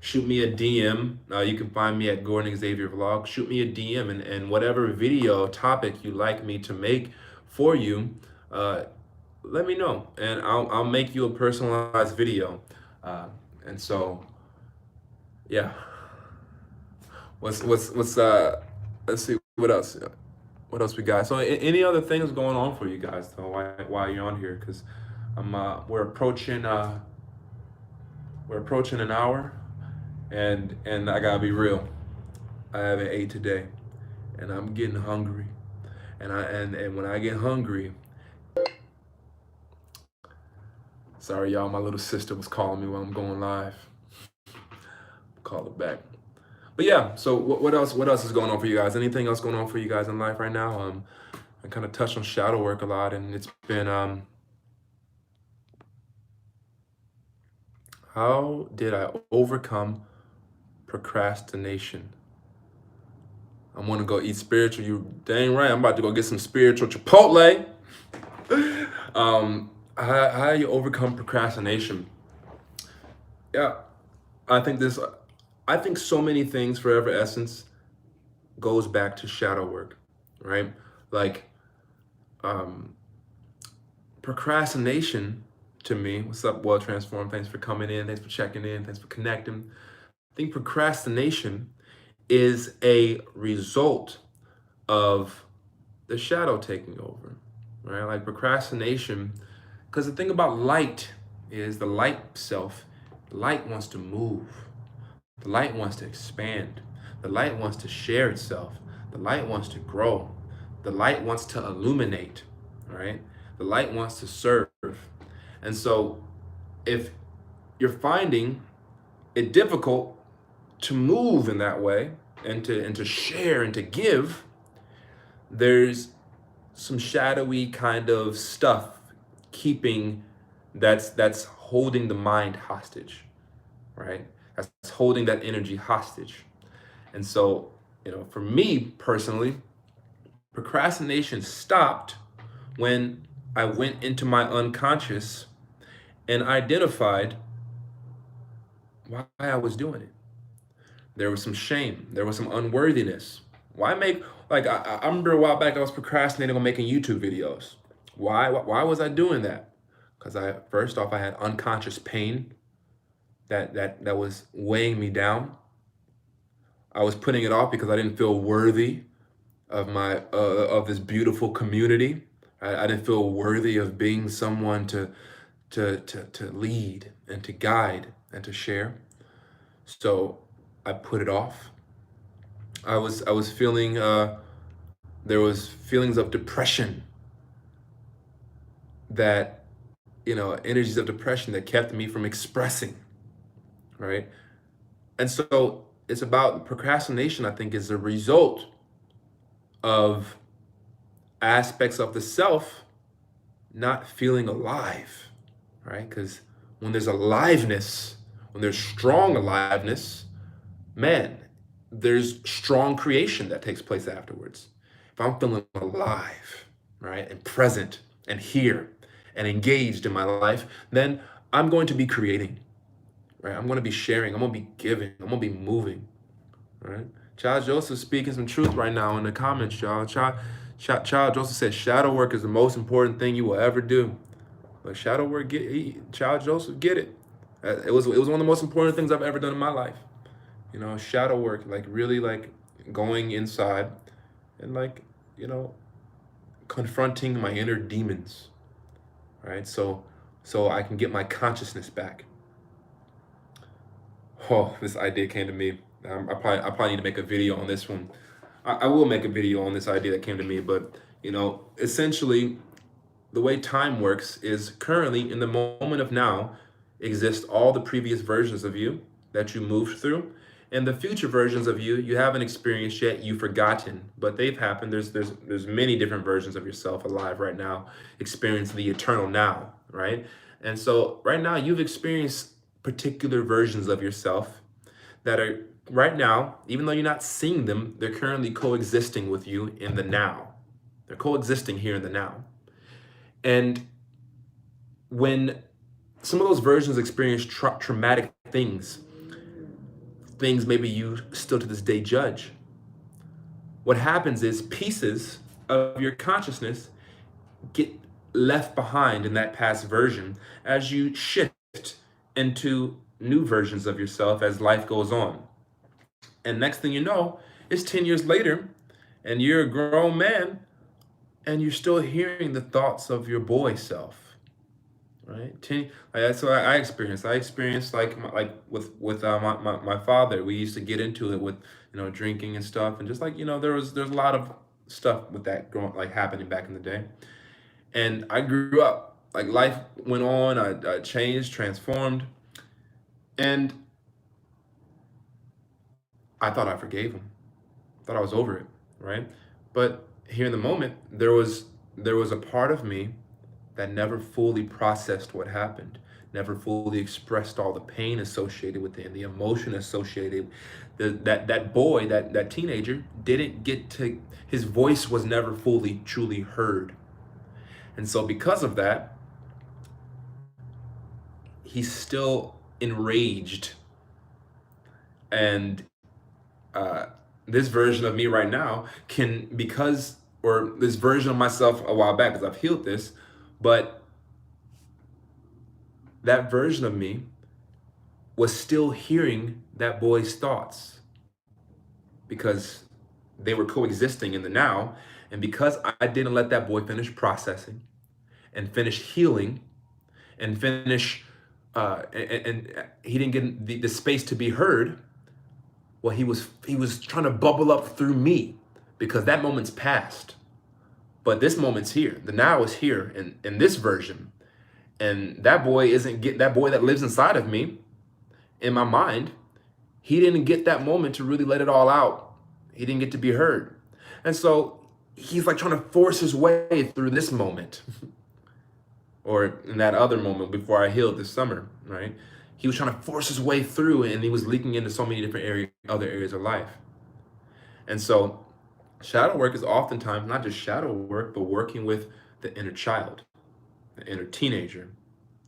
shoot me a DM. You can find me at Gordon Xavier Vlog. Shoot me a DM, and whatever video topic you like me to make for you, let me know, and I'll make you a personalized video. And so, yeah. What's Let's see what else. What else we got? So any other things going on for you guys though while you're on here? Because I'm we're approaching an hour, and I gotta be real. I haven't ate today, and I'm getting hungry. And when I get hungry, sorry y'all, my little sister was calling me while I'm going live. Call it back. But yeah, so what else? What else is going on for you guys? Anything else going on for you guys in life right now? I kind of touched on shadow work a lot, and it's been how did I overcome procrastination? I'm gonna go eat spiritual. You dang right. I'm about to go get some spiritual Chipotle. How do you overcome procrastination? Yeah, I think this. I think so many things. Forever Essence goes back to shadow work, right? Like procrastination to me. What's up, Well Transformed? Thanks for coming in. Thanks for checking in. Thanks for connecting. I think procrastination is a result of the shadow taking over, right? Like procrastination, because the thing about light is the light self, light wants to move, the light wants to expand, the light wants to share itself, the light wants to grow, the light wants to illuminate, right? The light wants to serve. And so if you're finding it difficult to move in that way and to share and to give, there's some shadowy kind of stuff keeping that's holding the mind hostage, right? That's holding that energy hostage. And so, for me personally, procrastination stopped when I went into my unconscious and identified why I was doing it. There was some shame. There was some unworthiness. Why make, like, I remember a while back I was procrastinating on making YouTube videos. Why was I doing that? Because first off, I had unconscious pain that was weighing me down. I was putting it off because I didn't feel worthy of my of this beautiful community. I didn't feel worthy of being someone to lead and to guide and to share. So I put it off. I was feeling there was feelings of depression that energies of depression that kept me from expressing, right? And so it's about procrastination. I think is a result of aspects of the self not feeling alive, right? Because when there's aliveness, when there's strong aliveness, man, there's strong creation that takes place afterwards. If I'm feeling alive, right, and present and here and engaged in my life, then I'm going to be creating, right? I'm going to be sharing. I'm going to be giving. I'm going to be moving, right? Child Joseph speaking some truth right now in the comments, y'all. Child Joseph said, shadow work is the most important thing you will ever do. But shadow work, Child Joseph, get it. It was one of the most important things I've ever done in my life. Shadow work, like really like going inside and like, you know, confronting my inner demons, right? So I can get my consciousness back. Oh, this idea came to me. I probably need to make a video on this one. I will make a video on this idea that came to me, but essentially the way time works is currently in the moment of now exist all the previous versions of you that you moved through, and the future versions of you haven't experienced yet, you've forgotten, but they've happened. There's many different versions of yourself alive right now, experiencing the eternal now, right? And so right now you've experienced particular versions of yourself that are right now, even though you're not seeing them, they're currently coexisting with you in the now. They're coexisting here in the now. And when some of those versions experience traumatic things maybe you still to this day judge, what happens is pieces of your consciousness get left behind in that past version as you shift into new versions of yourself as life goes on. And next thing you know, it's 10 years later and you're a grown man and you're still hearing the thoughts of your boy self, right? That's what I experienced. I experienced like with my father. We used to get into it with drinking and stuff, and just like there's a lot of stuff with that growing like happening back in the day. And I grew up. Like life went on. I changed, transformed, and I thought I forgave him. Thought I was over it, right? But here in the moment, there was a part of me that never fully processed what happened, never fully expressed all the pain associated with it and the emotion associated. That boy, that teenager, didn't get to, his voice was never fully, truly heard. And so because of that, he's still enraged. And this version of me right now or this version of myself a while back, because I've healed this, but that version of me was still hearing that boy's thoughts because they were coexisting in the now. And because I didn't let that boy finish processing and finish healing and finish, and he didn't get the space to be heard, well, he was trying to bubble up through me because that moment's past. But this moment's here. The now is here in this version. And that boy isn't getting, that boy that lives inside of me, in my mind, he didn't get that moment to really let it all out. He didn't get to be heard. And so he's like trying to force his way through this moment or in that other moment before I healed this summer, right? He was trying to force his way through and he was leaking into so many different other areas of life. And so shadow work is oftentimes not just shadow work, but working with the inner child, the inner teenager,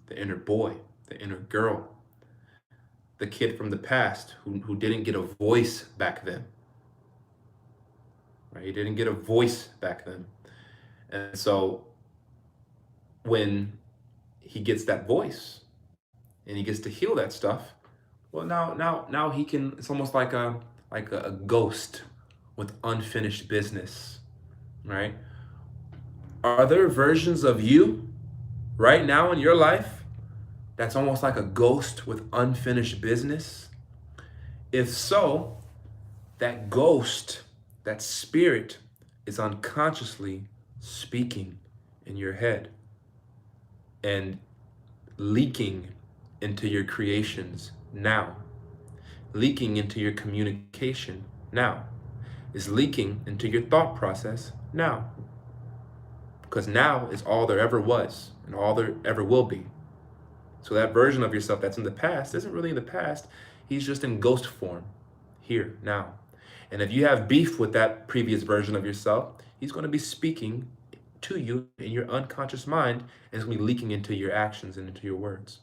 the inner boy, the inner girl, the kid from the past who didn't get a voice back then. Right? He didn't get a voice back then. And so when he gets that voice and he gets to heal that stuff, well, now he can, it's almost like like a ghost with unfinished business, right? Are there versions of you right now in your life that's almost like a ghost with unfinished business? If so, that ghost, that spirit, is unconsciously speaking in your head and leaking into your creations now, leaking into your communication now, is leaking into your thought process now. Because now is all there ever was and all there ever will be. So that version of yourself that's in the past isn't really in the past. He's just in ghost form here now. And if you have beef with that previous version of yourself, he's going to be speaking to you in your unconscious mind, and it's going to be leaking into your actions and into your words.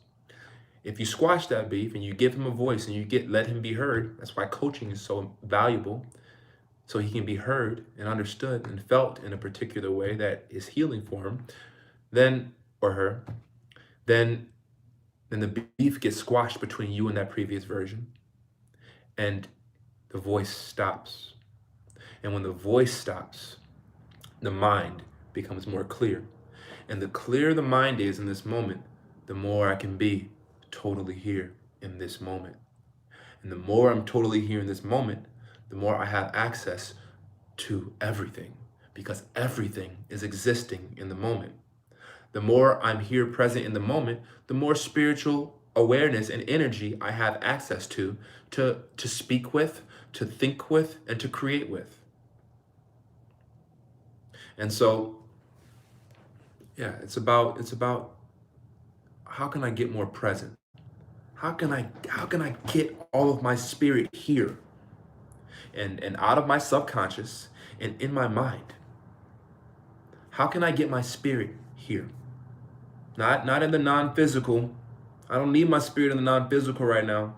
If you squash that beef and you give him a voice and let him be heard, that's why coaching is so valuable, so he can be heard and understood and felt in a particular way that is healing for him, then, or her, then the beef gets squashed between you and that previous version, and the voice stops. And when the voice stops, the mind becomes more clear. And the clearer the mind is in this moment, the more I can be totally here in this moment. And the more I'm totally here in this moment, the more I have access to everything, because everything is existing in the moment. The more I'm here present in the moment, the more spiritual awareness and energy I have access to speak with, to think with, and to create with. And so, yeah, it's about how can I get more present? How can I get all of my spirit here and out of my subconscious and in my mind? How can I get my spirit here? Not in the non-physical. I don't need my spirit in the non-physical right now.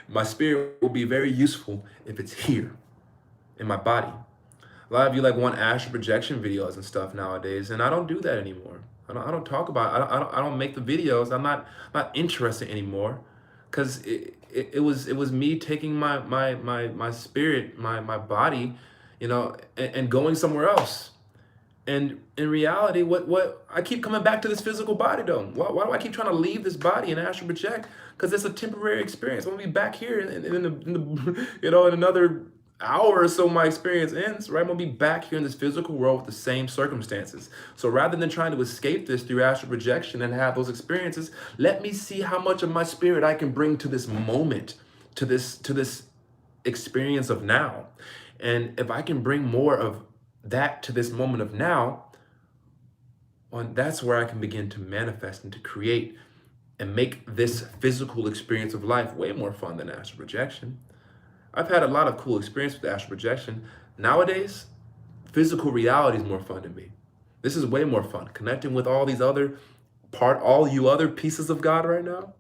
My spirit will be very useful if it's here in my body. A lot of you like want astral projection videos and stuff nowadays, and I don't do that anymore. I don't talk about it. I don't make the videos. I'm not interested anymore, because it was me taking my spirit, my body, and going somewhere else. And in reality, what I keep coming back to this physical body though. Why do I keep trying to leave this body and astral project? Because it's a temporary experience. I'm gonna be back here in the in another hour or so. My experience ends, right? I'm gonna be back here in this physical world with the same circumstances. So rather than trying to escape this through astral projection and have those experiences, let me see how much of my spirit I can bring to this moment, to this experience of now. And if I can bring more of that to this moment of now, that's where I can begin to manifest and to create and make this physical experience of life way more fun than astral projection. I've had a lot of cool experience with astral projection. Nowadays, physical reality is more fun to me. This is way more fun. Connecting with all you other pieces of God right now,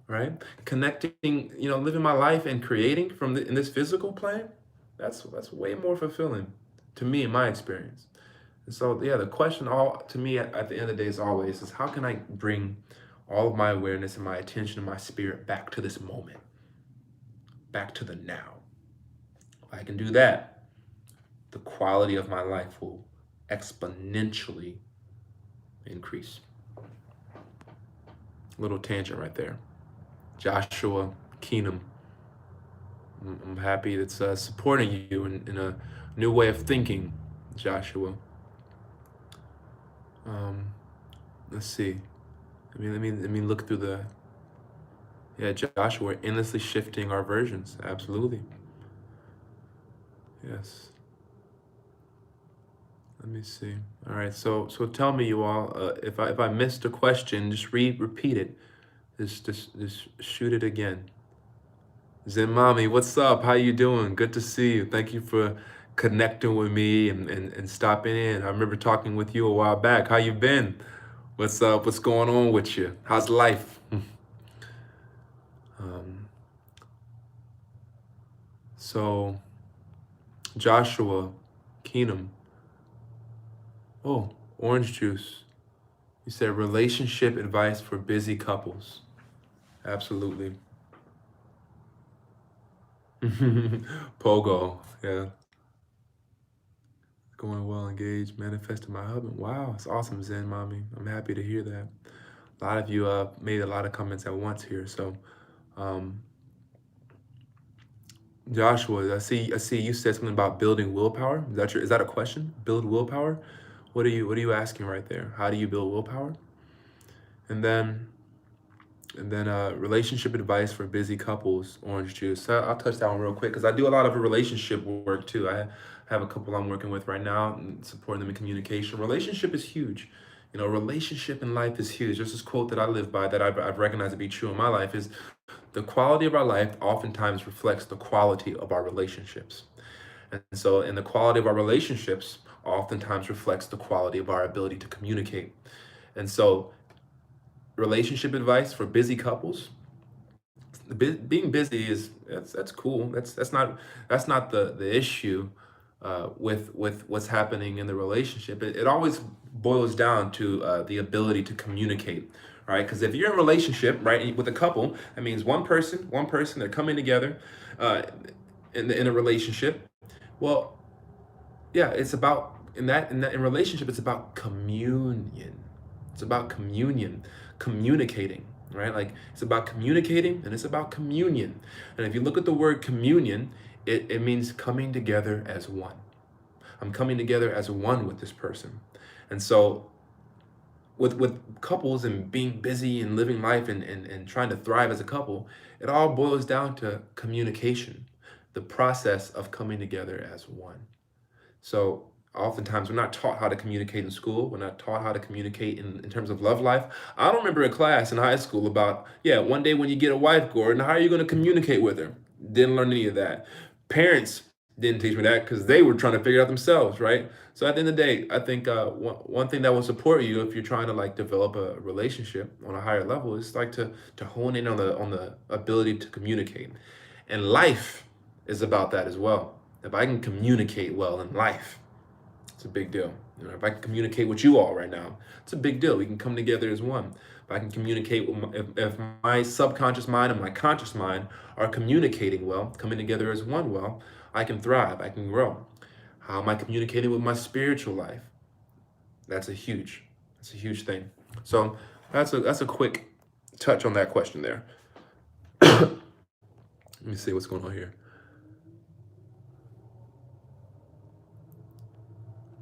right? Connecting, living my life and creating in this physical plane. That's way more fulfilling to me in my experience. And so, yeah, the question to me at the end of the day is how can I bring all of my awareness and my attention and my spirit back to this moment, back to the now? If I can do that, the quality of my life will exponentially increase. Little tangent right there. Joshua Keenum, I'm happy that's supporting you in a new way of thinking, Joshua. Let's see. Let me look through Joshua, we're endlessly shifting our versions. Absolutely. Yes. Let me see. All right. So tell me, you all, if I missed a question, just repeat it. Just shoot it again. Zen Mommy, what's up? How you doing? Good to see you. Thank you for connecting with me and stopping in. I remember talking with you a while back. How you been? What's up? What's going on with you? How's life? So, Joshua Keenum. Oh, orange juice. You said relationship advice for busy couples. Absolutely. Pogo, yeah. Going well, engaged, manifesting my husband. Wow, it's awesome, Zen Mommy. I'm happy to hear that. A lot of you made a lot of comments at once here. So, um, Joshua, I see you said something about building willpower. Is that a question? Build willpower? What are you asking right there? How do you build willpower? And then relationship advice for busy couples, orange juice. So I'll touch that one real quick because I do a lot of relationship work too. I have a couple I'm working with right now and supporting them in communication. Relationship is huge. Relationship in life is huge. There's this quote that I live by that I've recognized to be true in my life is the quality of our life oftentimes reflects the quality of our relationships. And so, and the quality of our relationships oftentimes reflects the quality of our ability to communicate. And so, relationship advice for busy couples, being busy is that's cool. That's not the issue with what's happening in the relationship. It always boils down to the ability to communicate, right? Because if you're in a relationship, right, with a couple, that means one person, they're coming together uh, in a relationship. Well, yeah, it's about in relationship, it's about communion. It's about communion, communicating, right? Like it's about communicating and it's about communion. And if you look at the word communion, it means coming together as one. I'm coming together as one with this person. And so with couples and being busy and living life and trying to thrive as a couple, it all boils down to communication, the process of coming together as one. So oftentimes we're not taught how to communicate in school. We're not taught how to communicate in terms of love life. I don't remember a class in high school about, yeah, one day when you get a wife, Gordon, how are you going to communicate with her? Didn't learn any of that. Parents didn't teach me that because they were trying to figure it out themselves, right? So at the end of the day, I think one thing that will support you if you're trying to like develop a relationship on a higher level is like to hone in on the ability to communicate. And life is about that as well. If I can communicate well in life, it's a big deal. If I can communicate with you all right now, it's a big deal. We can come together as one. If I can communicate with if my subconscious mind and my conscious mind are communicating well, coming together as one well, I can thrive. I can grow. How am I communicating with my spiritual life? That's a huge thing. So that's a quick touch on that question there. Let me see what's going on here.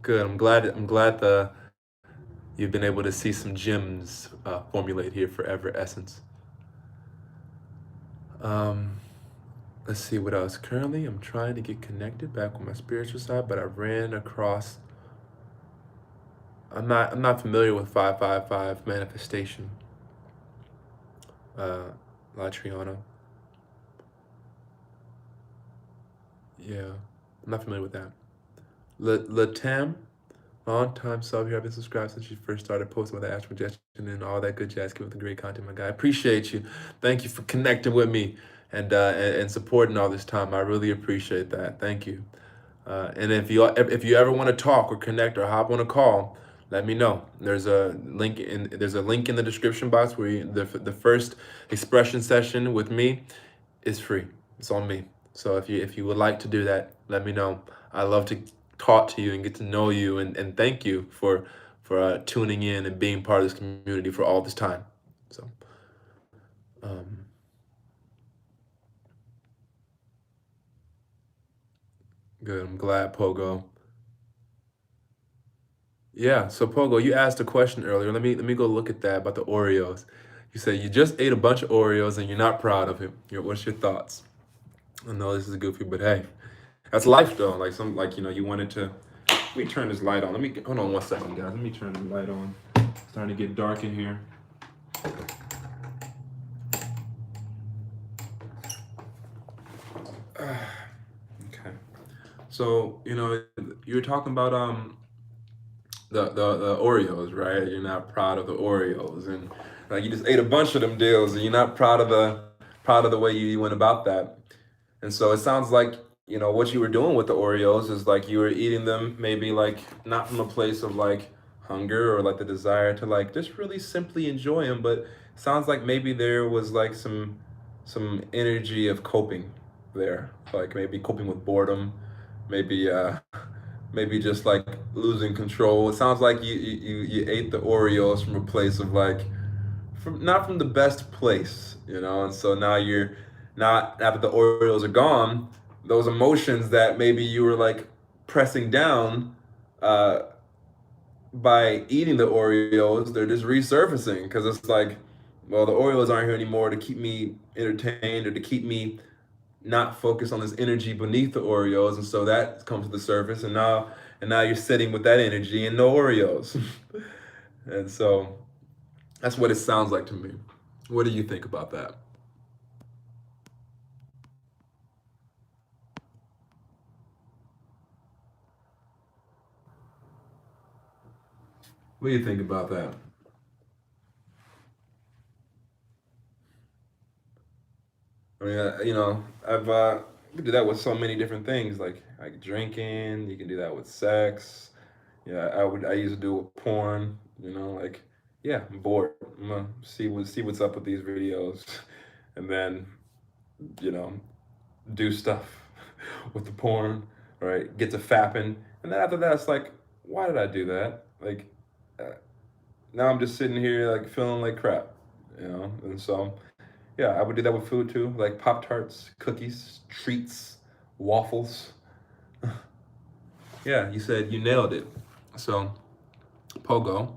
Good. I'm glad you've been able to see some gems formulate here for Ever Essence. Um, let's see what else. Currently, I'm trying to get connected back with my spiritual side, but I ran across. I'm not familiar with 555 manifestation. Uh, La Triana. Yeah, I'm not familiar with that. Latam, long time sub here. I've been subscribed since you first started posting with the astral projection and all that good jazz. Keep with the great content, my guy. I appreciate you. Thank you for connecting with me and supporting all this time. I really appreciate that. Thank you. And if you ever want to talk or connect or hop on a call, let me know. There's a link in the description box where the first expression session with me is free. It's on me. So if you would like to do that, let me know. I love to talk to you and get to know you and thank you for tuning in and being part of this community for all this time. So um, good. I'm glad, Pogo. Yeah. So Pogo, you asked a question earlier. Let me go look at that about the Oreos. You said you just ate a bunch of Oreos and you're not proud of it. What's your thoughts? I know this is goofy, but hey, that's life though. You wanted to. Let me turn this light on. Let me hold on one second, guys. Let me turn the light on. It's starting to get dark in here. Okay. So you were talking about the Oreos, right? You're not proud of the Oreos, and like you just ate a bunch of them deals, and you're not proud of the way you went about that. And so it sounds like what you were doing with the Oreos is like you were eating them maybe like not from a place of like hunger or like the desire to like just really simply enjoy them, but it sounds like maybe there was like some energy of coping. there, like maybe coping with boredom, maybe maybe just like losing control. It sounds like you ate the Oreos from a place of like, from not from the best place, you know. And so now you're not, after the Oreos are gone, those emotions that maybe you were like pressing down uh, by eating the Oreos, they're just resurfacing because it's like, well, the Oreos aren't here anymore to keep me entertained or to keep me not focused on this energy beneath the Oreos, and so that comes to the surface, and now you're sitting with that energy and no Oreos, and so that's what it sounds like to me. What do you think about that? What do you think about that? I mean, I've you can do that with so many different things, like drinking. You can do that with sex. Yeah, I used to do it with porn. Like, yeah, I'm bored. I'm gonna see what's up with these videos, and then you know do stuff with the porn, right? Get to fapping, and then after that, it's like, why did I do that? Like, uh, now I'm just sitting here like feeling like crap. And so, yeah, I would do that with food too, like Pop Tarts, cookies, treats, waffles. Yeah, you said you nailed it. So, Pogo,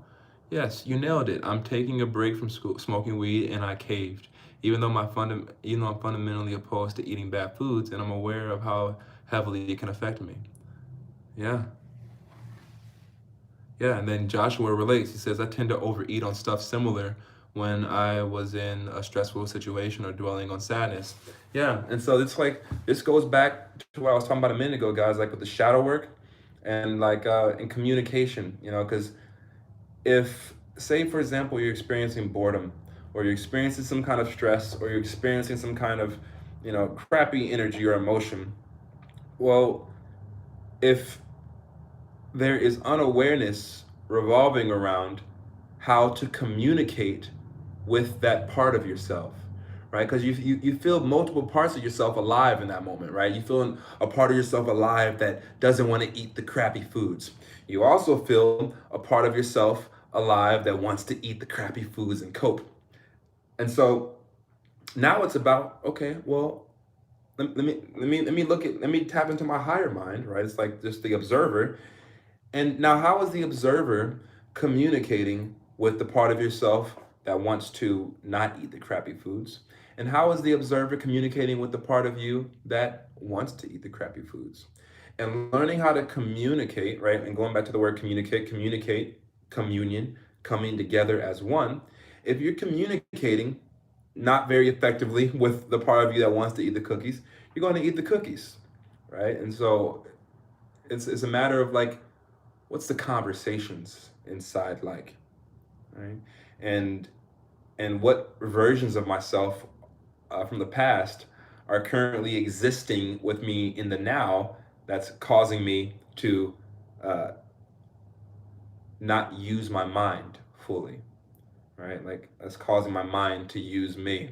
yes, you nailed it. I'm taking a break from school, smoking weed, and I caved. Even though I'm fundamentally opposed to eating bad foods, and I'm aware of how heavily it can affect me. Yeah, yeah. And then Joshua relates. He says, I tend to overeat on stuff similar when I was in a stressful situation or dwelling on sadness. Yeah, and so it's like this goes back to what I was talking about a minute ago, guys. Like with the shadow work, and like in communication. Because if, say for example, you're experiencing boredom, or you're experiencing some kind of stress, or you're experiencing some kind of crappy energy or emotion, well, if there is unawareness revolving around how to communicate with that part of yourself, right? Because you feel multiple parts of yourself alive in that moment, right? You feel a part of yourself alive that doesn't want to eat the crappy foods. You also feel a part of yourself alive that wants to eat the crappy foods and cope. And so now it's about, okay, well, let me tap into my higher mind, right? It's like just the observer. And now, how is the observer communicating with the part of yourself that wants to not eat the crappy foods? And how is the observer communicating with the part of you that wants to eat the crappy foods? And learning how to communicate, right? And going back to the word communicate, communion, coming together as one. If you're communicating not very effectively with the part of you that wants to eat the cookies, you're going to eat the cookies, right? And so it's a matter of like, what's the conversations inside like, right? and and what versions of myself from the past are currently existing with me in the now, that's causing me to uh, not use my mind fully, right? Like, that's causing my mind to use me.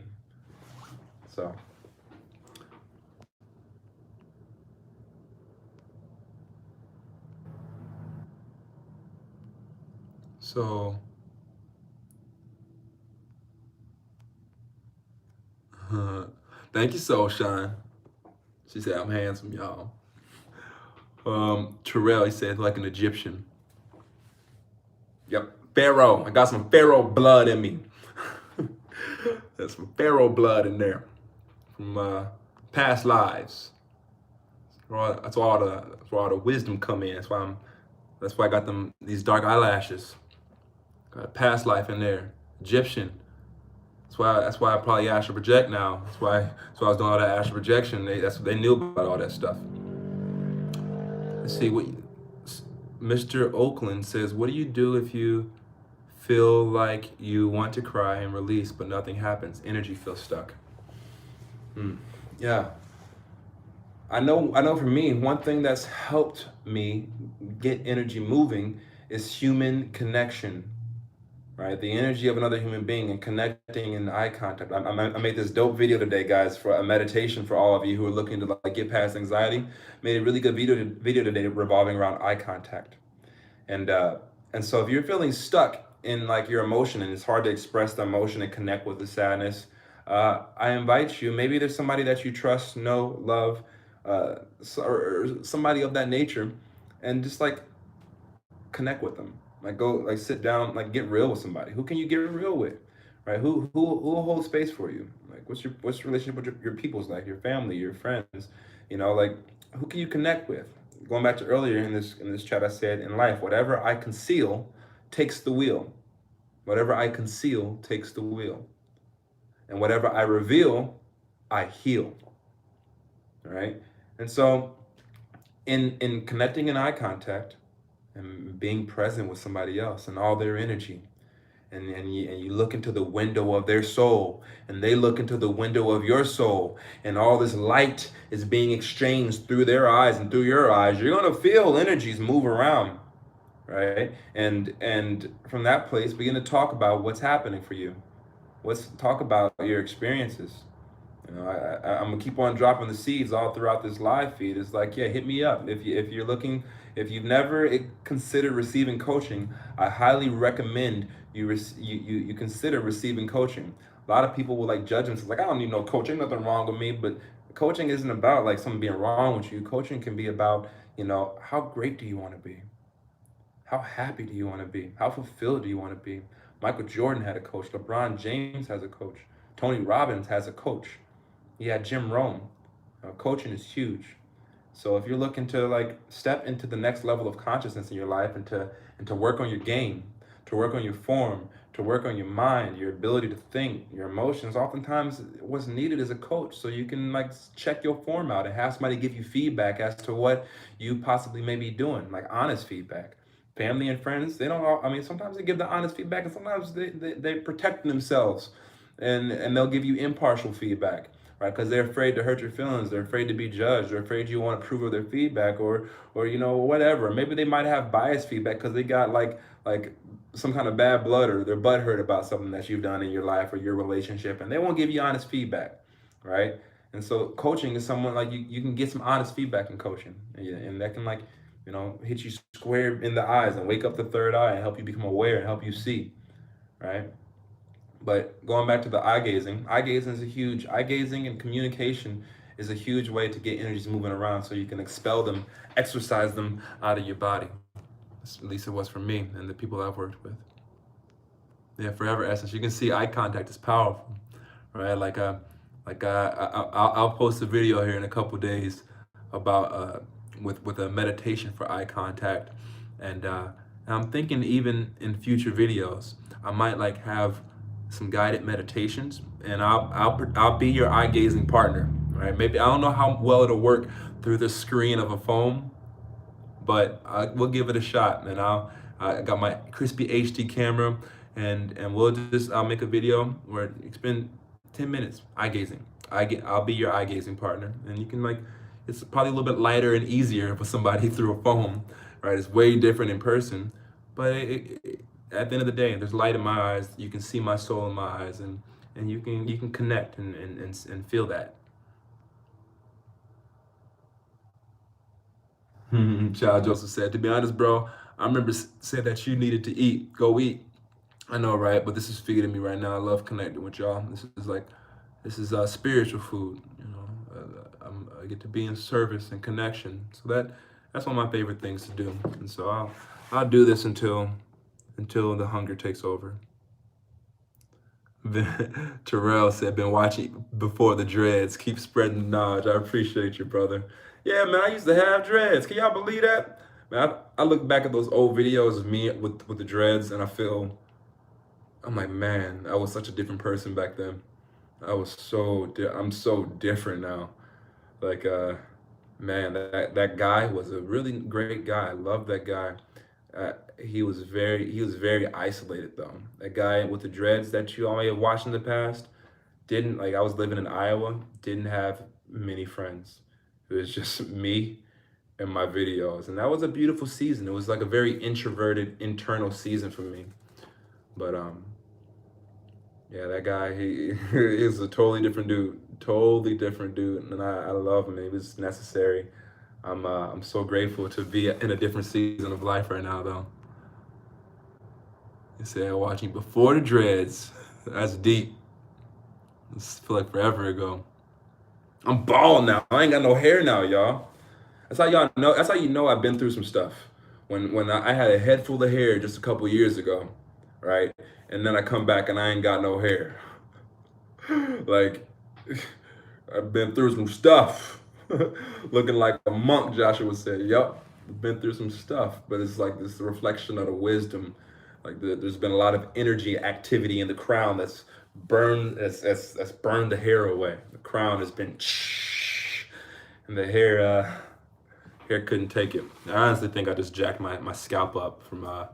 So so thank you, Soul Shine. She said I'm handsome, y'all. Terrell, he said, like an Egyptian. Yep, Pharaoh. I got some Pharaoh blood in me. There's some Pharaoh blood in there from past lives. That's where all the wisdom come in. That's why I got these dark eyelashes. Got a past life in there. Egyptian. That's why I probably astral project now. That's why I was doing all that astral projection. They knew about all that stuff. Let's see what Mr. Oakland says. What do you do if you feel like you want to cry and release, but nothing happens? Energy feels stuck. Yeah. I know for me, one thing that's helped me get energy moving is human connection. right? The energy of another human being and connecting in eye contact. I made this dope video today, guys, for a meditation for all of you who are looking to like get past anxiety. Made a really good video today revolving around eye contact. And uh, and so if you're feeling stuck in like your emotion and it's hard to express the emotion and connect with the sadness, I invite you. Maybe there's somebody that you trust, know, love, or somebody of that nature, and just like connect with them. Like go like sit down, like get real with somebody. Who can you get real with? Right? Who will hold space for you? Like what's your relationship with your people's like your family, your friends, like who can you connect with? Going back to earlier in this chat, I said in life, whatever I conceal takes the wheel. Whatever I conceal takes the wheel. And whatever I reveal, I heal. All right? And so in connecting in eye contact and being present with somebody else and all their energy, and you look into the window of their soul and they look into the window of your soul, and all this light is being exchanged through their eyes and through your eyes, you're going to feel energies move around, right? And from that place begin to talk about what's happening for you. Let's talk about your experiences. I'm gonna keep on dropping the seeds all throughout this live feed. It's like, yeah, hit me up if you're looking. If you've never considered receiving coaching, I highly recommend you consider receiving coaching. A lot of people will like judge themselves, like I don't need no coaching, nothing wrong with me. But coaching isn't about like something being wrong with you. Coaching can be about how great do you want to be, how happy do you want to be, how fulfilled do you want to be. Michael Jordan had a coach. LeBron James has a coach. Tony Robbins has a coach. He had Jim Rohn. Coaching is huge. So if you're looking to like step into the next level of consciousness in your life and to work on your game, to work on your form, to work on your mind, your ability to think, your emotions, oftentimes what's needed is a coach so you can like check your form out and have somebody give you feedback as to what you possibly may be doing, like honest feedback. Family and friends, they don't all, I mean, sometimes they give the honest feedback and sometimes they protect themselves and they'll give you impartial feedback, right? Because they're afraid to hurt your feelings. They're afraid to be judged. They're afraid you won't approve of their feedback, or whatever. Maybe they might have biased feedback because they got like some kind of bad blood, or they're butthurt about something that you've done in your life or your relationship, and they won't give you honest feedback, right? And so coaching is someone like you can get some honest feedback in coaching, and that can like hit you square in the eyes and wake up the third eye and help you become aware and help you see, right? But going back to the eye gazing is a huge, eye gazing and communication is a huge way to get energies moving around so you can expel them, exercise them out of your body. At least it was for me and the people I've worked with. Yeah, forever essence. You can see eye contact is powerful, right? I'll post a video here in a couple days about with a meditation for eye contact, and I'm thinking even in future videos I might like have some guided meditations, and I'll be your eye gazing partner, right? Maybe I don't know how well it'll work through the screen of a phone, but we'll give it a shot. And I got my crispy HD camera, and I'll make a video where you spend 10 minutes eye gazing. I'll be your eye gazing partner, and you can like it's probably a little bit lighter and easier for somebody through a phone, right? It's way different in person, but at the end of the day, there's light in my eyes. You can see my soul in my eyes, and you can connect and feel that. Child Joseph said, to be honest, bro, I remember said that you needed to eat. Go eat. I know, right? But this is feeding me right now. I love connecting with y'all. This is spiritual food. I get to be in service and connection. So that's one of my favorite things to do. And so I'll do this until the hunger takes over. Terrell said, been watching before the dreads. Keep spreading the knowledge. I appreciate you, brother. Yeah, man, I used to have dreads. Can y'all believe that? Man, I look back at those old videos of me with the dreads, and I'm like, man, I was such a different person back then. I'm so different now. Like, man, that guy was a really great guy. I love that guy. He was very isolated though. That guy with the dreads that you all may have watched in the past didn't like. I was living in Iowa, didn't have many friends. It was just me and my videos, and that was a beautiful season. It was like a very introverted internal season for me. But yeah, that guy, he is a totally different dude, and I love him. It was necessary. I'm so grateful to be in a different season of life right now, though. You said watching Before the Dreads. That's deep. This feel like forever ago. I'm bald now. I ain't got no hair now, y'all. That's how y'all know. That's how you know I've been through some stuff. When I had a head full of hair just a couple years ago, right? And then I come back and I ain't got no hair. Like, I've been through some stuff. Looking like a monk, Joshua would say. Yup, been through some stuff, but it's like this reflection of the wisdom. Like there's been a lot of energy, activity in the crown that's burned the hair away. The crown has been, and the hair couldn't take it. I honestly think I just jacked my scalp up from I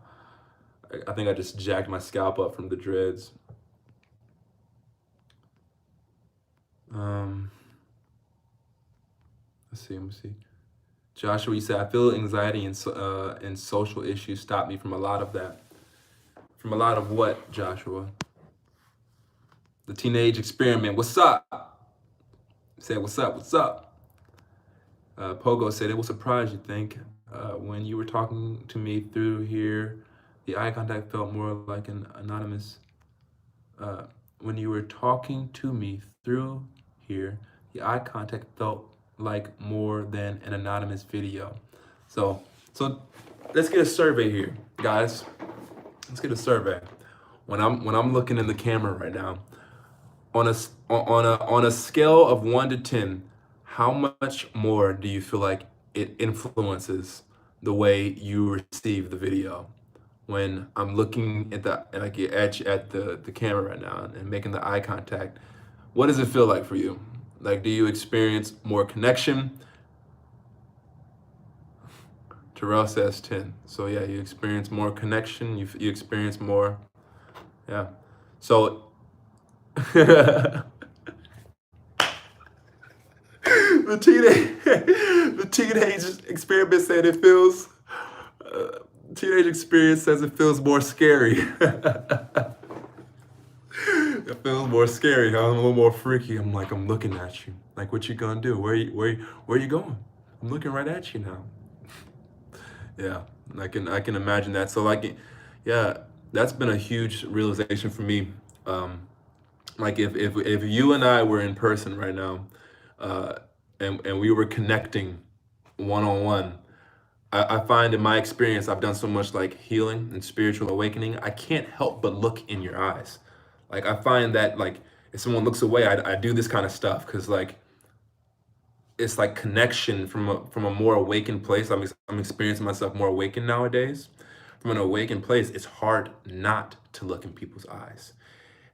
think I just jacked my scalp up from the dreads. Um, let me see. Joshua, you said I feel anxiety and social issues stop me from a lot of that. From a lot of what, Joshua? The teenage experiment. What's up? Said what's up? What's up? Pogo said it will surprise you. Think when you were talking to me through here, the eye contact felt more like an anonymous. When you were talking to me through here, the eye contact felt like more than an anonymous video. So let's get a survey here, guys. Let's get a survey. When I'm looking in the camera right now, on a scale of 1 to 10, how much more do you feel like it influences the way you receive the video? When I'm looking at the camera right now and making the eye contact, what does it feel like for you? Like, do you experience more connection? Terrell says 10. So yeah, you experience more connection. You experience more, yeah. So the teenage experiment said it feels. Teenage experience says it feels more scary. It feels more scary. I'm a little more freaky. I'm like, I'm looking at you. Like, what you gonna do? Where you going? I'm looking right at you now. Yeah, I can imagine that. So like, yeah, that's been a huge realization for me. Like if you and I were in person right now, uh, and we were connecting one on one, I find in my experience I've done so much like healing and spiritual awakening. I can't help but look in your eyes. Like I find that like if someone looks away, I do this kind of stuff because like it's like connection from a more awakened place. I'm experiencing myself more awakened nowadays. From an awakened place, it's hard not to look in people's eyes.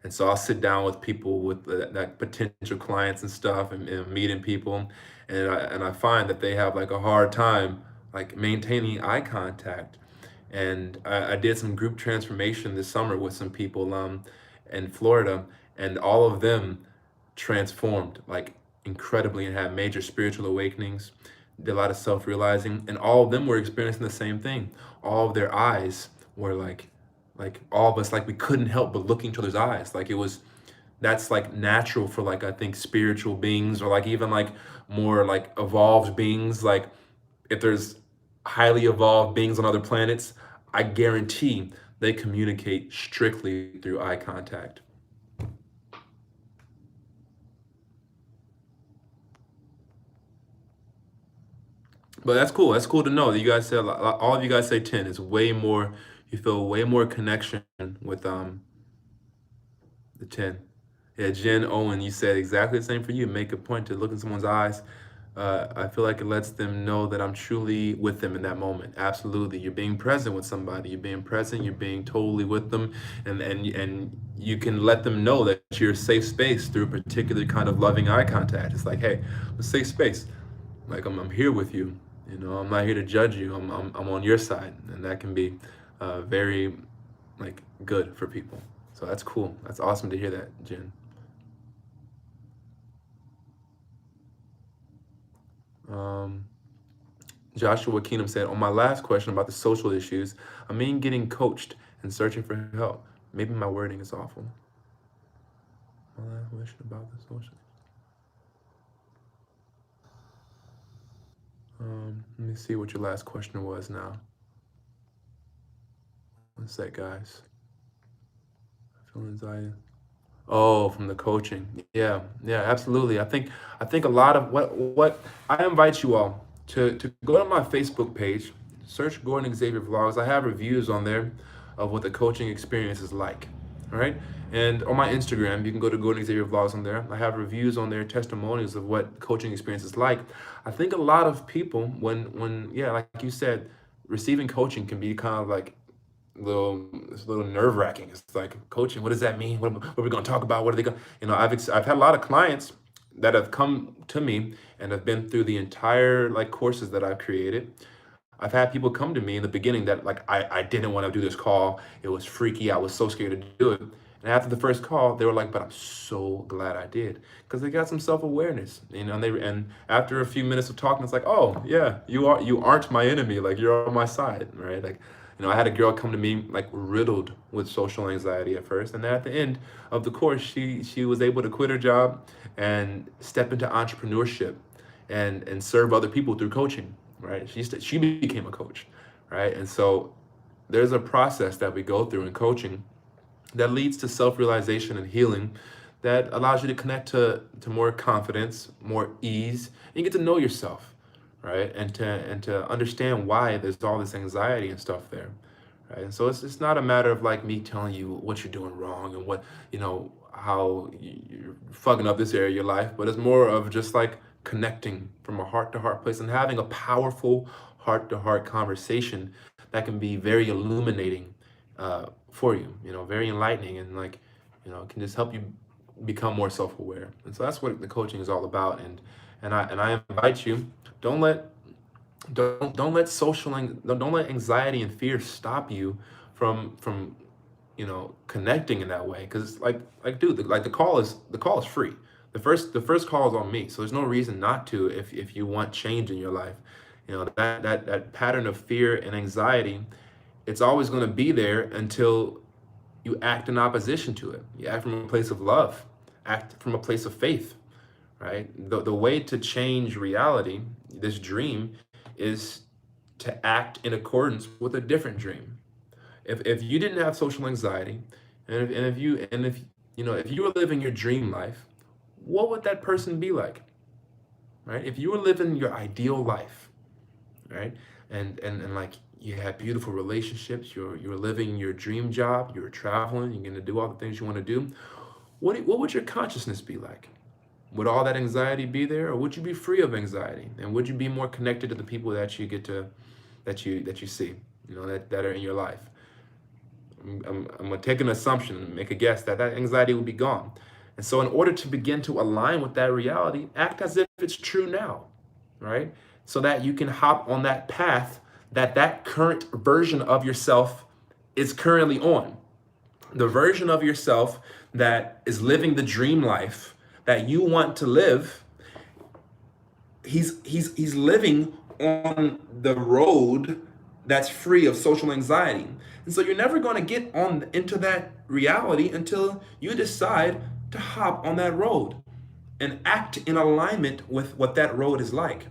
And so I'll sit down with people with that potential clients and stuff and meeting people, and I find that they have like a hard time like maintaining eye contact. And I did some group transformation this summer with some people in Florida, and all of them transformed like incredibly and had major spiritual awakenings, did a lot of self-realizing, and all of them were experiencing the same thing. All of their eyes were like all of us, like we couldn't help but look in each other's eyes. Like it was, that's like natural for like I think spiritual beings or like even like more like evolved beings. Like if there's highly evolved beings on other planets, I guarantee they communicate strictly through eye contact. But that's cool. That's cool to know that you guys said all of you guys say 10. It's way more. You feel way more connection with the 10. Yeah, Jen Owen, you said exactly the same for you. Make a point to look in someone's eyes. I feel like it lets them know that I'm truly with them in that moment. Absolutely, you're being present with somebody. You're being present. You're being totally with them, and you can let them know that you're a safe space through a particular kind of loving eye contact. It's like, hey, a safe space. Like I'm here with you. You know, I'm not here to judge you. I'm on your side, and that can be very like good for people. So that's cool. That's awesome to hear that, Jen. Um, Joshua Keenum said, on my last question about the social issues, I mean getting coached and searching for help. Maybe my wording is awful. My last question about the social. Let me see what your last question was now. One sec, guys. I feel anxiety. Oh, from the coaching. Yeah, yeah, absolutely. I think a lot of what I invite you all to go to my Facebook page, search Gordon Xavier Vlogs. I have reviews on there of what the coaching experience is like. All right. And on my Instagram, you can go to Gordon Xavier Vlogs on there. I have reviews on there, testimonials of what coaching experience is like. I think a lot of people, when yeah, like you said, receiving coaching can be kind of like it's a little nerve wracking. It's like coaching. What does that mean? What are we going to talk about? What are they going? I've had a lot of clients that have come to me and have been through the entire like courses that I've created. I've had people come to me in the beginning that like I didn't want to do this call. It was freaky. I was so scared to do it. And after the first call, they were like, "But I'm so glad I did," because they got some self-awareness, and after a few minutes of talking, it's like, "Oh yeah, you aren't my enemy. Like you're on my side, right?" Like, I had a girl come to me like riddled with social anxiety at first, and then at the end of the course, she was able to quit her job and step into entrepreneurship and serve other people through coaching, right? She became a coach, right? And so there's a process that we go through in coaching that leads to self-realization and healing that allows you to connect to more confidence, more ease, and you get to know yourself, right? And to understand why there's all this anxiety and stuff there, right? And so it's not a matter of like me telling you what you're doing wrong and what, how you're fucking up this area of your life, but it's more of just like connecting from a heart-to-heart place and having a powerful heart-to-heart conversation that can be very illuminating for you, very enlightening, and like, can just help you become more self-aware. And so that's what the coaching is all about. And I invite you, don't let don't let anxiety and fear stop you from connecting in that way, because like dude, the call is free. The first call is on me, so there's no reason not to if you want change in your life. That pattern of fear and anxiety, it's always going to be there until you act in opposition to it. You act from a place of love, act from a place of faith, right? The way to change reality, this dream, is to act in accordance with a different dream. If you didn't have social anxiety, if you were living your dream life, what would that person be like, right? If you were living your ideal life, right? And like you had beautiful relationships, you're living your dream job, you're traveling, you're gonna do all the things you want to do. What would your consciousness be like? Would all that anxiety be there, or would you be free of anxiety? And would you be more connected to the people that you get to that you see, that are in your life? I'm gonna take an assumption and make a guess that anxiety will be gone. And so in order to begin to align with that reality, act as if it's true now, right? So that you can hop on that path that current version of yourself is currently on. The version of yourself that is living the dream life that you want to live, he's living on the road that's free of social anxiety. And so you're never going to get on into that reality until you decide to hop on that road and act in alignment with what that road is like,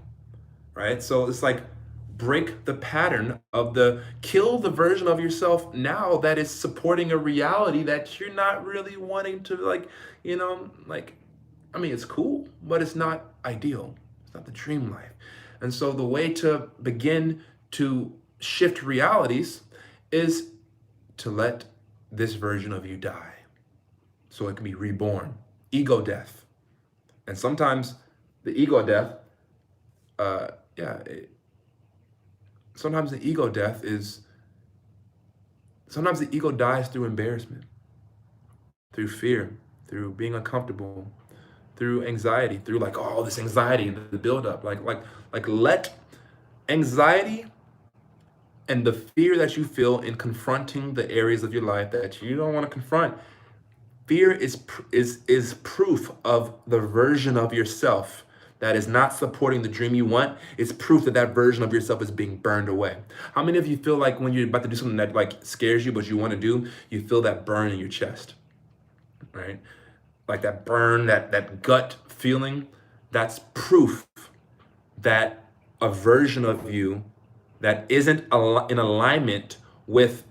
right? So it's like break the pattern of kill the version of yourself now that is supporting a reality that you're not really wanting to, like, it's cool, but it's not ideal. It's not the dream life. And so the way to begin to shift realities is to let this version of you die so it can be reborn. Ego death. And sometimes the ego death, sometimes the ego dies through embarrassment, through fear, through being uncomfortable, through anxiety, through like all this anxiety and the buildup. Like let anxiety and the fear that you feel in confronting the areas of your life that you don't want to confront. Fear is proof of the version of yourself that is not supporting the dream you want, it's proof that that version of yourself is being burned away. How many of you feel like when you're about to do something that like scares you, but you want to do, you feel that burn in your chest, right? Like that burn, that gut feeling, that's proof that a version of you that isn't in alignment with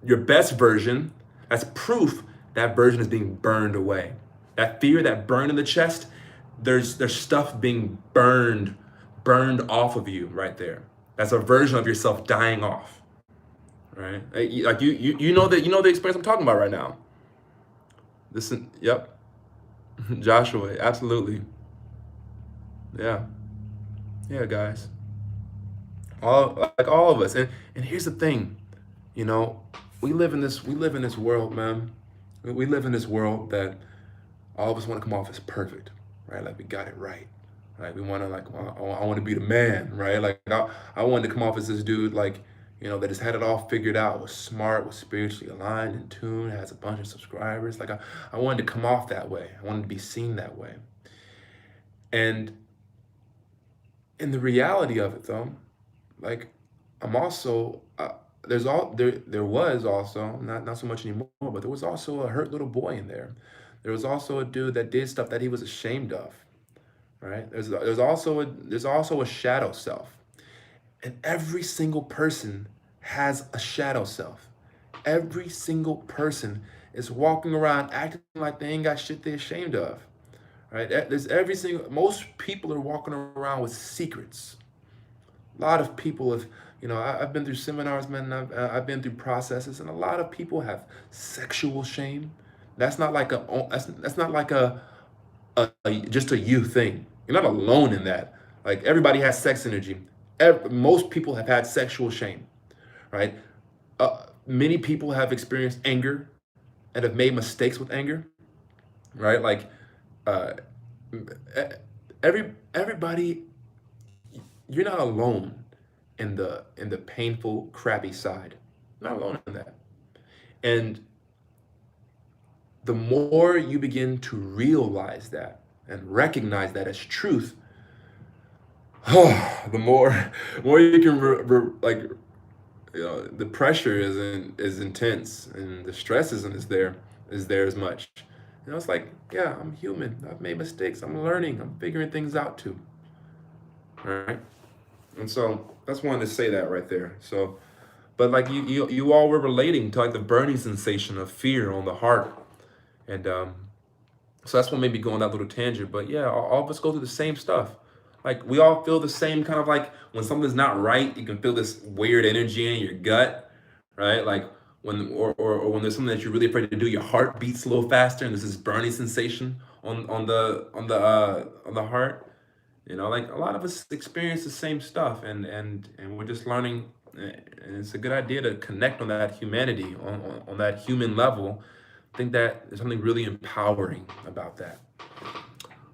your best version, that's proof that version is being burned away. That fear, that burn in the chest, there's stuff being burned off of you right there. That's a version of yourself dying off, right? Like you know that, you know the experience I'm talking about right now. Listen, yep, Joshua, absolutely, yeah, yeah, guys, all of us, and here's the thing, you know, we live in this world, man. We live in this world that all of us want to come off as perfect, right? Like we got it right. Right? We want to like, well, I want to be the man, right? Like I wanted to come off as this dude, like, you know, that has had it all figured out, was smart, was spiritually aligned, in tune, has a bunch of subscribers. Like I wanted to come off that way. I wanted to be seen that way. And in the reality of it, though, like I'm also there was also not so much anymore, but there was also a hurt little boy in there. There was also a dude that did stuff that he was ashamed of, right? There's also a shadow self, and every single person has a shadow self. Every single person is walking around acting like they ain't got shit they're ashamed of, right? There's every single Most people are walking around with secrets. A lot of people have, you know, I've been through seminars, man. I've been through processes, and a lot of people have sexual shame. That's not like that's not like just a you thing. You're not alone in that. Like everybody has sex energy. Most people have had sexual shame, right? Many people have experienced anger and have made mistakes with anger, right? Like uh, everybody, you're not alone in the painful, crappy side. You're not alone in that. And the more you begin to realize that and recognize that as truth, the more you can like, you know, the pressure is intense, and the stress isn't is there as much. You know, it's like, yeah, I'm human. I've made mistakes. I'm learning. I'm figuring things out too. All right. And so that's wanted to say that right there. So, but like you all were relating to like the burning sensation of fear on the heart, and so that's what made me go on that little tangent. But yeah, all of us go through the same stuff. Like we all feel the same kind of, like when something's not right, you can feel this weird energy in your gut, right? Like when or when there's something that you're really afraid to do, your heart beats a little faster, and there's this burning sensation on the heart. You know, like a lot of us experience the same stuff, and we're just learning. And it's a good idea to connect on that humanity, on that human level. I think that there's something really empowering about that.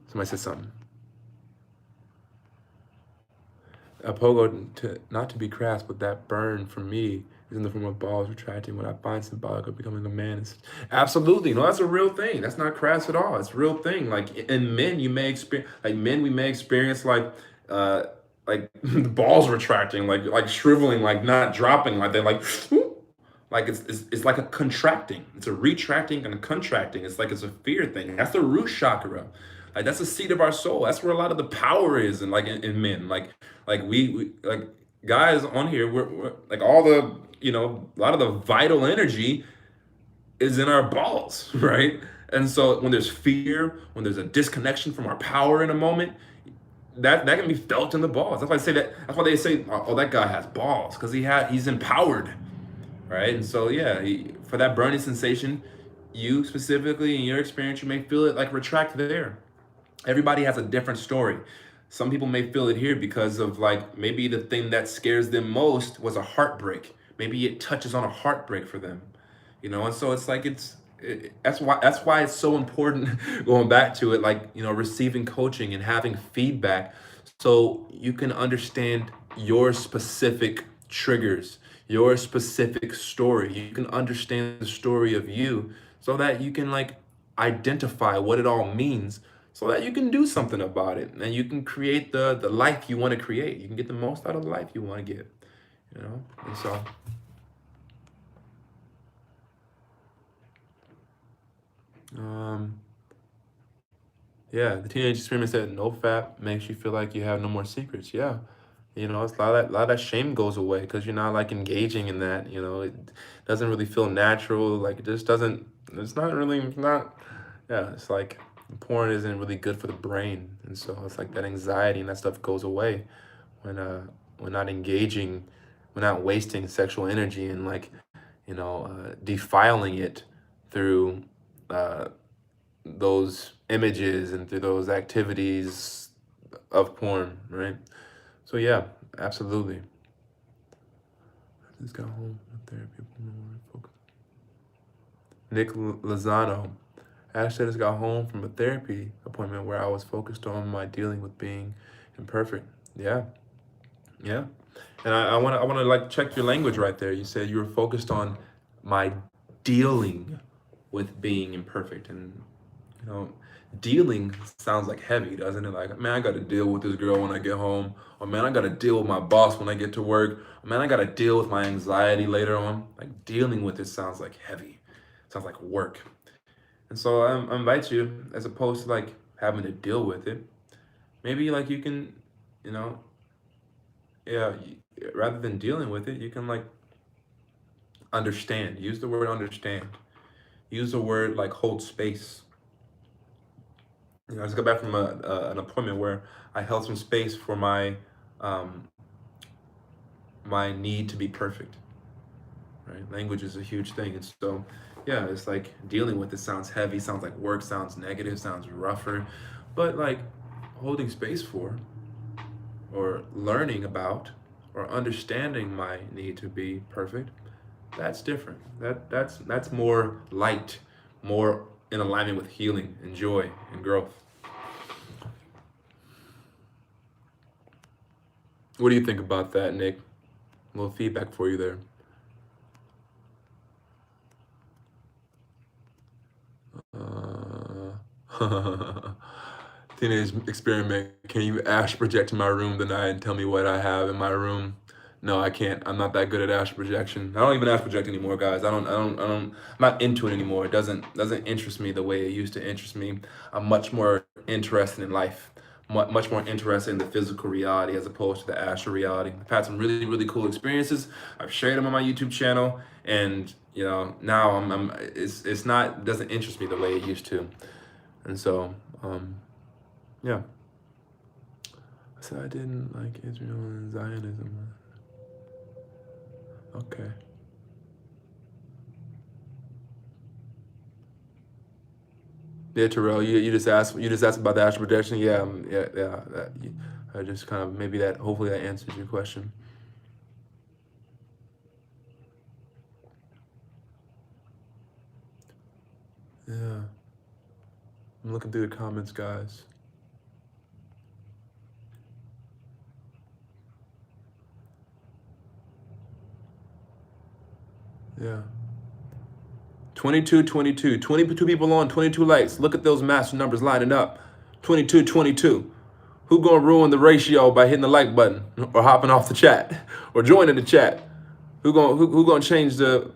Somebody said something. Pogo, not to be crass, but that burn for me is in the form of balls retracting when I find symbolic of becoming a man. Absolutely, no, that's a real thing. That's not crass at all. It's a real thing. Like in men, you may experience, like men, we may experience uh, like the balls retracting, like shriveling, like not dropping, like they're like, like it's like a contracting. It's a retracting and a contracting. It's like it's a fear thing. That's the root chakra. Like that's the seat of our soul. That's where a lot of the power is, and like in men, like we like guys on here, we're like all the, you know, a lot of the vital energy is in our balls, right? And so when there's fear, when there's a disconnection from our power in a moment, that can be felt in the balls. That's why I say that. That's why they say, oh, that guy has balls, because he's empowered, right? And so yeah, for that burning sensation, you specifically in your experience, you may feel it like retract there. Everybody has a different story. Some people may feel it here because of like maybe the thing that scares them most was a heartbreak. Maybe it touches on a heartbreak for them, you know. And so it's like that's why it's so important going back to it, like, you know, receiving coaching and having feedback so you can understand your specific triggers, your specific story. You can understand the story of you so that you can like identify what it all means so that you can do something about it and you can create the life you want to create. You can get the most out of the life you want to get, you know? And so, um, yeah, the teenage experiment said no fap makes you feel like you have no more secrets. Yeah. You know, it's a lot of that shame goes away because you're not like engaging in that. You know, it doesn't really feel natural. Like it just doesn't. It's not really. It's not. Yeah, it's like porn isn't really good for the brain, and so it's like that anxiety and that stuff goes away when we're not engaging, we're not wasting sexual energy and like defiling it through uh, those images and through those activities of porn, right? So yeah, absolutely. I just got home from therapy. Nick Lozano. Ashley just got home from a therapy appointment where I was focused on my dealing with being imperfect. Yeah, yeah. And I wanna like check your language right there. You said you were focused on my dealing with being imperfect, and you know, dealing sounds like heavy, doesn't it? Like, man, I got to deal with this girl when I get home, or man, I got to deal with my boss when I get to work, or man, I got to deal with my anxiety later on. Like, dealing with it sounds like heavy, sounds like work. And so I invite you, as opposed to like having to deal with it, maybe like you can, you know, yeah, rather than dealing with it, you can like understand. Use the word understand. Use the word like hold space. You know, I just got back from an appointment where I held some space for um, my need to be perfect. Right, language is a huge thing, and so yeah, it's like dealing with it sounds heavy, sounds like work, sounds negative, sounds rougher, but like holding space for, or learning about, or understanding my need to be perfect, that's different. That's more light, more in alignment with healing and joy and growth. What do you think about that, Nick? A little feedback for you there. Teenage experiment. Can you astral project to my room tonight and tell me what I have in my room? No, I can't. I'm not that good at astral projection. I don't even astral project anymore, guys. I'm not into it anymore. It doesn't interest me the way it used to interest me. I'm much more interested in life, much more interested in the physical reality as opposed to the astral reality. I've had some really, really cool experiences. I've shared them on my YouTube channel, and you know, now it's not, it doesn't interest me the way it used to. And so, yeah. I said I didn't like Israel and Zionism. Okay. Yeah, Terrell, you just asked about the astral projection. Yeah, yeah. I just kind of, maybe that, hopefully that answers your question. Yeah, I'm looking through the comments, guys. Yeah. 22, 22. 22 people on, 22 likes. Look at those master numbers lining up. 22, 22. Who gonna ruin the ratio by hitting the like button or hopping off the chat or joining the chat? Who gonna change the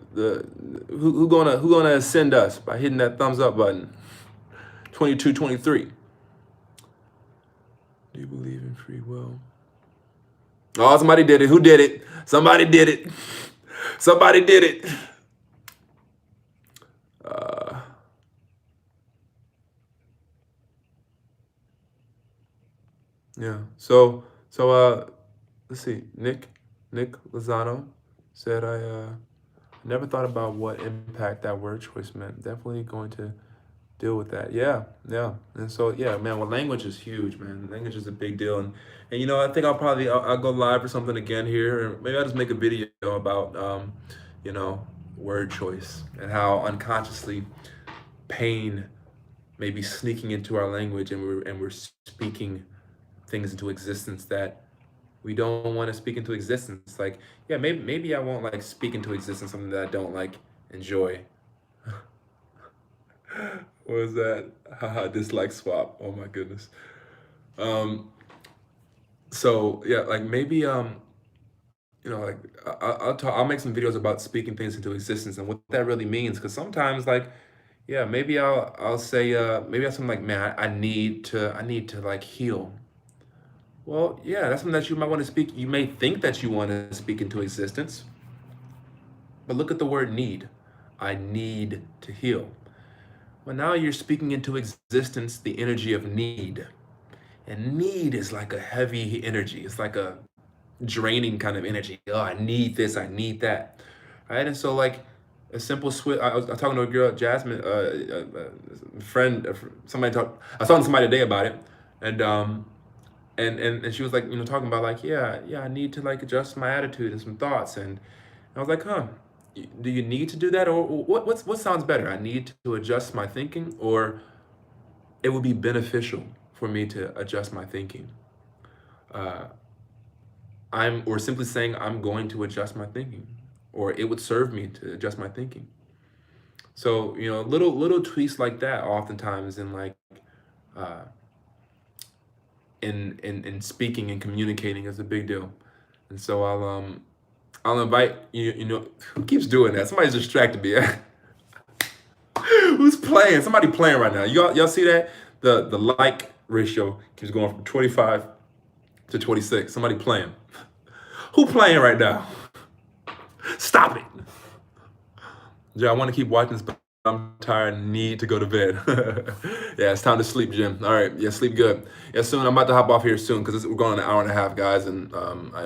who gonna ascend us by hitting that thumbs up button? 22, 23. Do you believe in free will? Oh, somebody did it. Who did it? Somebody did it. Somebody did it. Uh, yeah. So let's see. Nick Lozano said I never thought about what impact that word choice meant. Definitely going to deal with that. Yeah, yeah. And so yeah, man. Well, language is huge, man. Language is a big deal, and you know, I think I'll go live or something again here, or maybe I'll just make a video about you know, word choice and how unconsciously pain may be sneaking into our language, and we're speaking things into existence that we don't want to speak into existence. Like, yeah, maybe I won't like speak into existence something that I don't like enjoy. What was that? Haha, dislike swap. Oh my goodness. Um, so yeah, like maybe like I'll make some videos about speaking things into existence and what that really means. Because sometimes, like, yeah, maybe I'll say maybe I'll something like, man, I need to like heal. Well, yeah, that's something that you might want to speak. You may think that you want to speak into existence, but look at the word need. I need to heal. Well, now you're speaking into existence the energy of need. And need is like a heavy energy. It's like a draining kind of energy. Oh, I need this, I need that. Right? And so, like, a simple switch. I was talking to a girl, Jasmine, friend, somebody talked. I was talking to somebody today about it, and and she was like, talking about like, yeah, I need to like adjust my attitude and some thoughts, and I was like, huh, do you need to do that, or what sounds better? I need to adjust my thinking, or it would be beneficial for me to adjust my thinking. Uh, or simply saying I'm going to adjust my thinking, or it would serve me to adjust my thinking. So little tweaks like that, oftentimes in like uh, in speaking and communicating is a big deal. And so I'll invite you. Who keeps doing that? Somebody's distracted me. Who's playing? Somebody playing right now. Y'all see that? The like ratio keeps going from 25 to 26. Somebody playing. Who playing right now? Stop it. Yeah, I want to keep watching this, but I'm tired and need to go to bed. Yeah, it's time to sleep, Jim. All right, yeah, sleep good. Yeah, soon. I'm about to hop off here soon because we're going an hour and a half, guys. And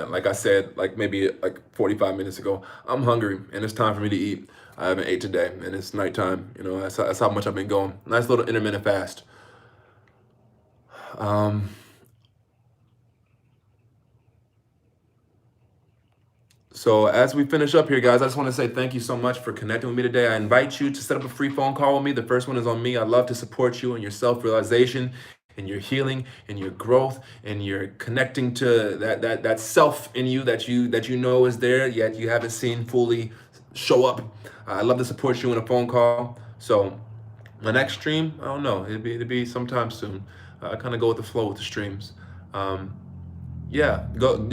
like I said, like maybe like 45 minutes ago, I'm hungry and it's time for me to eat. I haven't ate today, and it's nighttime. That's how much I've been going. Nice little intermittent fast. Um, So as we finish up here, guys, I just want to say thank you so much for connecting with me today. I invite you to set up a free phone call with me. The first one is on me. I love to support you in your self-realization, in your healing, in your growth, and you're connecting to that self in you that you know is there, yet you haven't seen fully show up. I love to support you in a phone call. So my next stream, I don't know, it'll be sometime soon. I kind of go with the flow with the streams. Um, yeah, go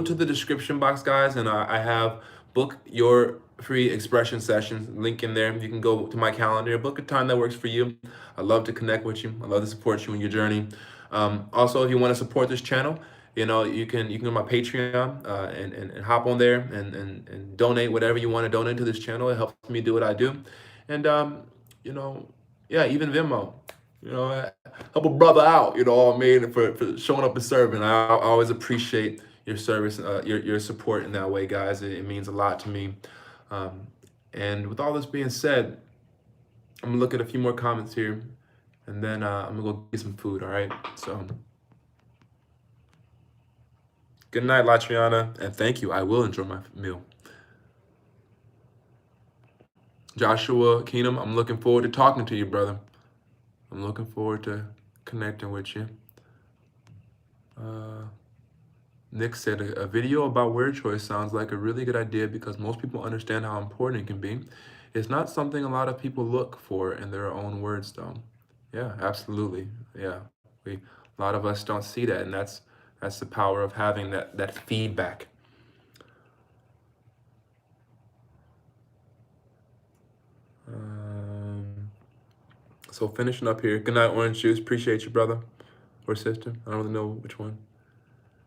to the description box, guys, and I have book your free expression sessions link in there. You can go to my calendar, book a time that works for you. I love to connect with you. I love to support you in your journey. Also, if you want to support this channel, you can go to my Patreon and hop on there and donate whatever you want to donate to this channel. It helps me do what I do, and you know, yeah, even Venmo. Help a brother out, what I mean, for showing up and serving. I always appreciate your service, your support in that way, guys. It means a lot to me. Um, and with all this being said, I'm gonna look at a few more comments here, and then I'm gonna go get some food. All right. So, good night, Latriana, and thank you. I will enjoy my meal. Joshua Keenum, I'm looking forward to talking to you, brother. I'm looking forward to connecting with you. Nick said a video about word choice sounds like a really good idea because most people understand how important it can be. It's not something a lot of people look for in their own words, though. Yeah, absolutely. Yeah, a lot of us don't see that, and that's the power of having that feedback. So finishing up here. Good night, Orange Juice. Appreciate you, brother or sister. I don't really know which one.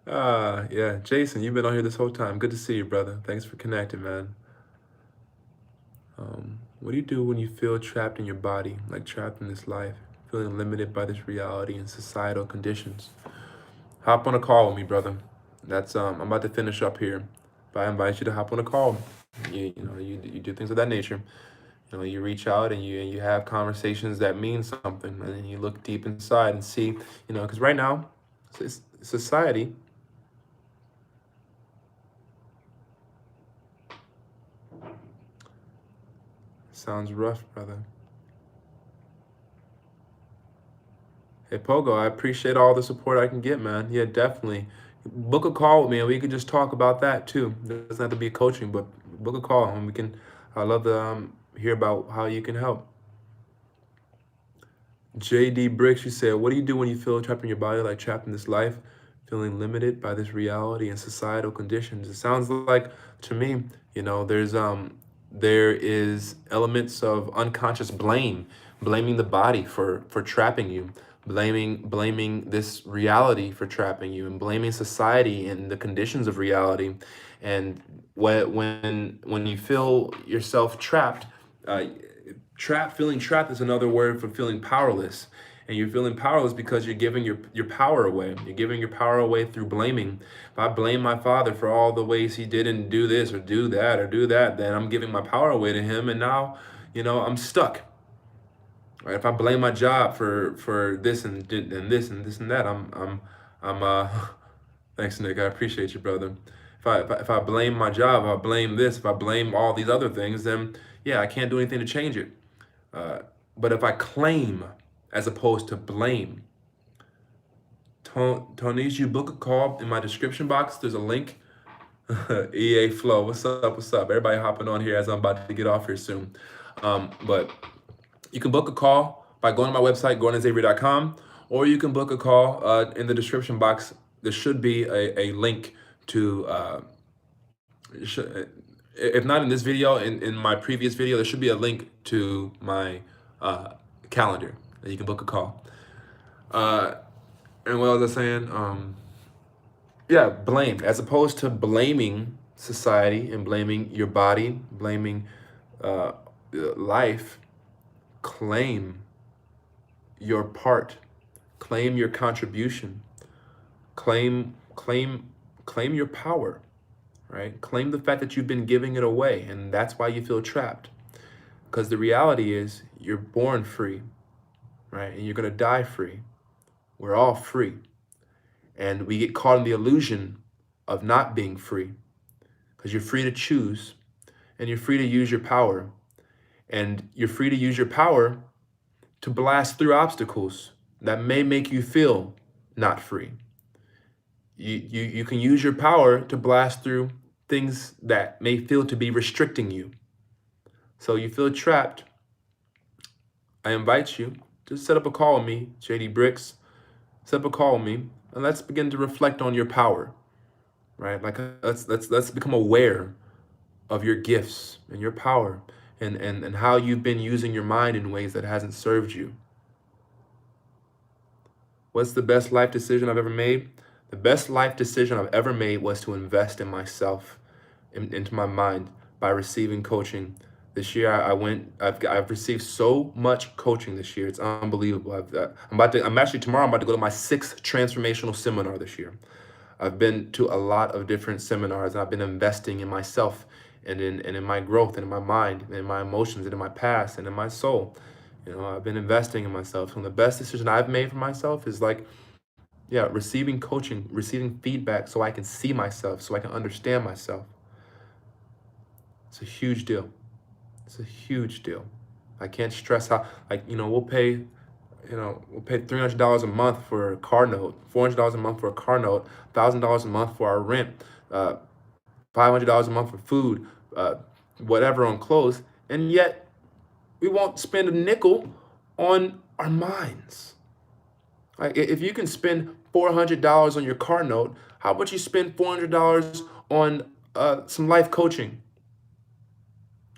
Yeah, Jason, you've been on here this whole time. Good to see you, brother. Thanks for connecting, man. What do you do when you feel trapped in your body, like trapped in this life, feeling limited by this reality and societal conditions? Hop on a call with me, brother. That's I'm about to finish up here, but I invite you to hop on a call. You do things of that nature. You reach out and you have conversations that mean something, and then you look deep inside and see, because right now, society. Sounds rough, brother. Hey, Pogo, I appreciate all the support I can get, man. Yeah, definitely. Book a call with me, and we could just talk about that too. It doesn't have to be coaching, but book a call, and we can. I love the hear about how you can help. JD Bricks, you said, what do you do when you feel trapped in your body, like trapped in this life, feeling limited by this reality and societal conditions? It sounds like, to me, there is elements of unconscious blame, blaming the body for trapping you, blaming this reality for trapping you, and blaming society and the conditions of reality. And when you feel yourself trapped, uh, feeling trapped is another word for feeling powerless. And you're feeling powerless because you're giving your power away. You're giving your power away through blaming. If I blame my father for all the ways he didn't do this or do that, then I'm giving my power away to him, and now, I'm stuck. Right? If I blame my job for this and this and this and that, I'm thanks, Nick. I appreciate you, brother. If I blame my job, if I blame this, if I blame all these other things, then yeah, I can't do anything to change it. But if I claim as opposed to blame, Tony's, you book a call in my description box. There's a link. EA Flow, what's up? What's up? Everybody hopping on here as I'm about to get off here soon. But you can book a call by going to my website, gordonxavier.com, or you can book a call in the description box. There should be a link to, if not in this video, in my previous video, there should be a link to my calendar that you can book a call. And what was I saying? Yeah, blame. As opposed to blaming society and blaming your body, blaming life, claim your part, claim your contribution, claim your power, right? Claim the fact that you've been giving it away, and that's why you feel trapped. Because the reality is you're born free, right? And you're gonna die free. We're all free. And we get caught in the illusion of not being free, because you're free to choose, and you're free to use your power, and you're free to use your power to blast through obstacles that may make you feel not free. You can use your power to blast through things that may feel to be restricting you. So you feel trapped, I invite you to set up a call with me, JD Bricks. Set up a call with me, and let's begin to reflect on your power, right? Like let's become aware of your gifts and your power, and how you've been using your mind in ways that hasn't served you. What's the best life decision I've ever made? The best life decision I've ever made was to invest in myself, into my mind, by receiving coaching. This year, I've received so much coaching this year. It's unbelievable. Tomorrow I'm about to go to my 6th transformational seminar this year. I've been to a lot of different seminars, and I've been investing in myself and in my growth and in my mind and in my emotions and in my past and in my soul. I've been investing in myself. So the best decision I've made for myself is receiving coaching, receiving feedback so I can see myself, so I can understand myself. It's a huge deal. It's a huge deal. I can't stress how, we'll pay $300 a month for a car note, $400 a month for a car note, $1,000 a month for our rent, $500 a month for food, whatever on clothes, and yet we won't spend a nickel on our minds. Like, if you can spend $400 on your car note, how about you spend $400 on some life coaching,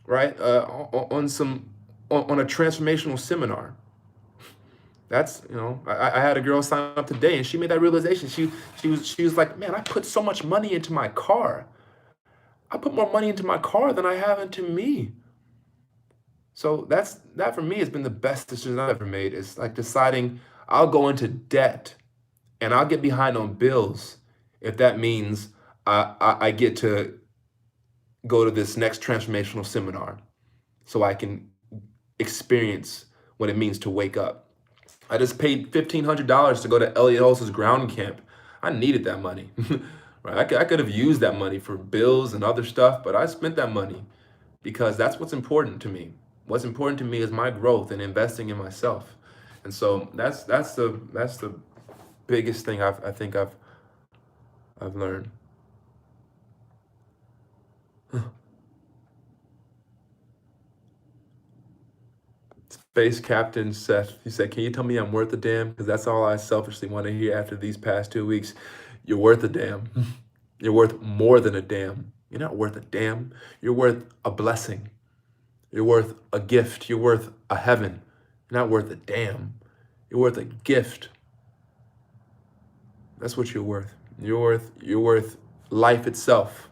right? On a transformational seminar. That's, I had a girl sign up today, and she made that realization. She was like, man, I put so much money into my car. I put more money into my car than I have into me. So that for me has been the best decision I've ever made. It's like deciding I'll go into debt and I'll get behind on bills if that means I get to go to this next transformational seminar so I can experience what it means to wake up. I just paid $1,500 to go to Elliot Hulse's ground camp. I needed that money, right? I could have used that money for bills and other stuff, but I spent that money because that's what's important to me. What's important to me is my growth and investing in myself. And so that's the biggest thing I think I've learned. Face Captain Seth, he said, can you tell me I'm worth a damn? Because that's all I selfishly want to hear after these past 2 weeks. You're worth a damn. You're worth more than a damn. You're not worth a damn. You're worth a blessing. You're worth a gift. You're worth a heaven. You're not worth a damn. You're worth a gift. That's what you're worth. You're worth life itself.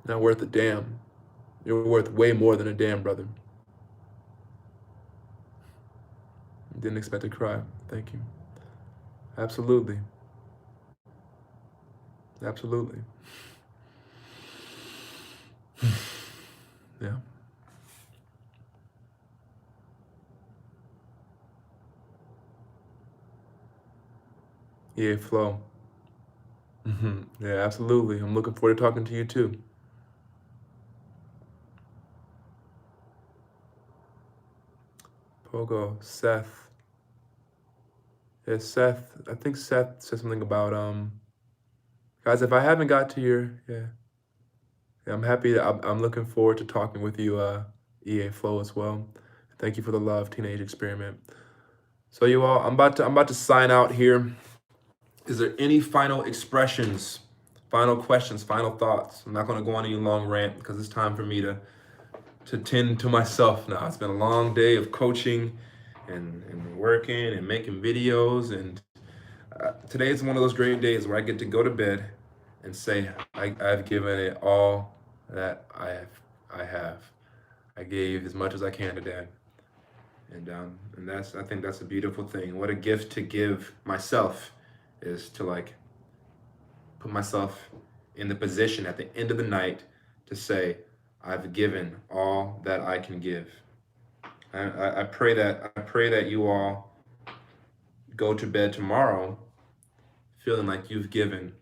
Not worth a damn. You're worth way more than a damn, brother. Didn't expect to cry. Thank you. Absolutely. Absolutely. Yeah. Yeah, Flo. Yeah, absolutely. I'm looking forward to talking to you too. Pogo, Seth. Yeah, Seth. I think Seth said something about guys, if I haven't got to your yeah, I'm happy. I'm looking forward to talking with you, EA Flow as well. Thank you for the love, Teenage Experiment. So you all, I'm about to sign out here. Is there any final expressions, final questions, final thoughts? I'm not going to go on any long rant because it's time for me to tend to myself now. It's been a long day of coaching and working and making videos, and today is one of those great days where I get to go to bed and say I've given it all that I have. I gave as much as I can today, and I think that's a beautiful thing. What a gift to give myself is to like put myself in the position at the end of the night to say I've given all that I can give. I pray that you all go to bed tomorrow feeling like you've given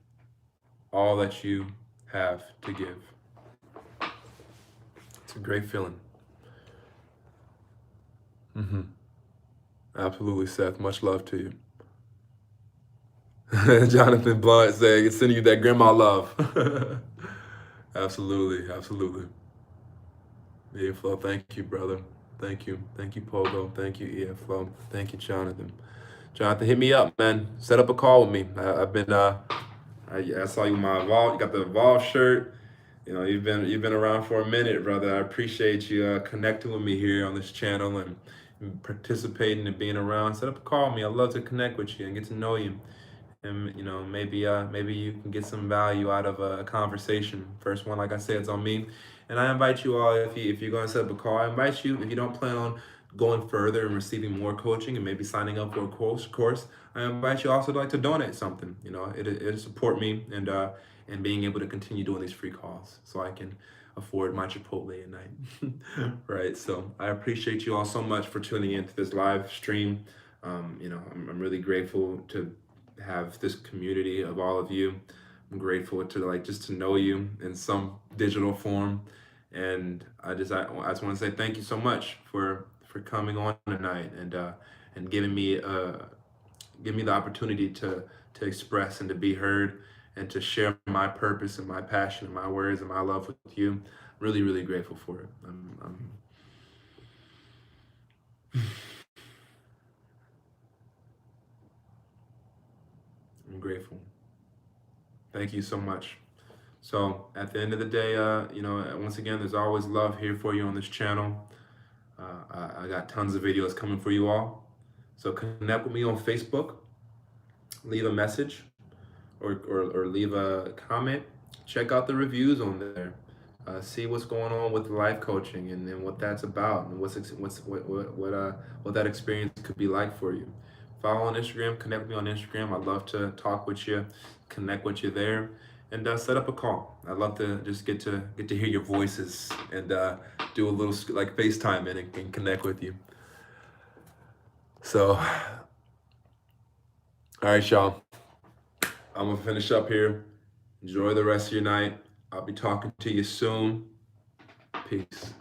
all that you have to give. It's a great feeling. Absolutely, Seth. Much love to you. Jonathan Blunt saying, sending you that grandma love. Absolutely, absolutely. Yeah, Flo, thank you, brother. Thank you. Thank you, Pogo. Thank you, EF Flo. Thank you, Jonathan. Jonathan, hit me up, man. Set up a call with me. I've been I saw you in my Evolve. You got the Evolve shirt. You know, you've been around for a minute, brother. I appreciate you connecting with me here on this channel and participating and being around. Set up a call with me. I'd love to connect with you and get to know you. And you know, maybe you can get some value out of a conversation. First one, like I said, it's on me. And I invite you all, if you're going to set up a call, I invite you, if you don't plan on going further and receiving more coaching and maybe signing up for a course, I invite you also to like to donate something. You know, it'll support me and being able to continue doing these free calls so I can afford my Chipotle at night. Right. So I appreciate you all so much for tuning into this live stream. You know, I'm really grateful to have this community of all of you. I'm grateful to like just to know you in some digital form, and I just want to say thank you so much for coming on tonight and giving me the opportunity to express and to be heard and to share my purpose and my passion and my words and my love with you. Really, really grateful for it. I'm grateful. Thank you so much. So at the end of the day, you know, once again, there's always love here for you on this channel. I got tons of videos coming for you all. So connect with me on Facebook, leave a message or leave a comment. Check out the reviews on there. See what's going on with life coaching and what that's about and what that experience could be like for you. Follow on Instagram, connect with me on Instagram. I'd love to talk with you, connect with you there, and set up a call. I'd love to just get to hear your voices and do a little like FaceTime and connect with you. So, all right, y'all. I'm gonna finish up here. Enjoy the rest of your night. I'll be talking to you soon. Peace.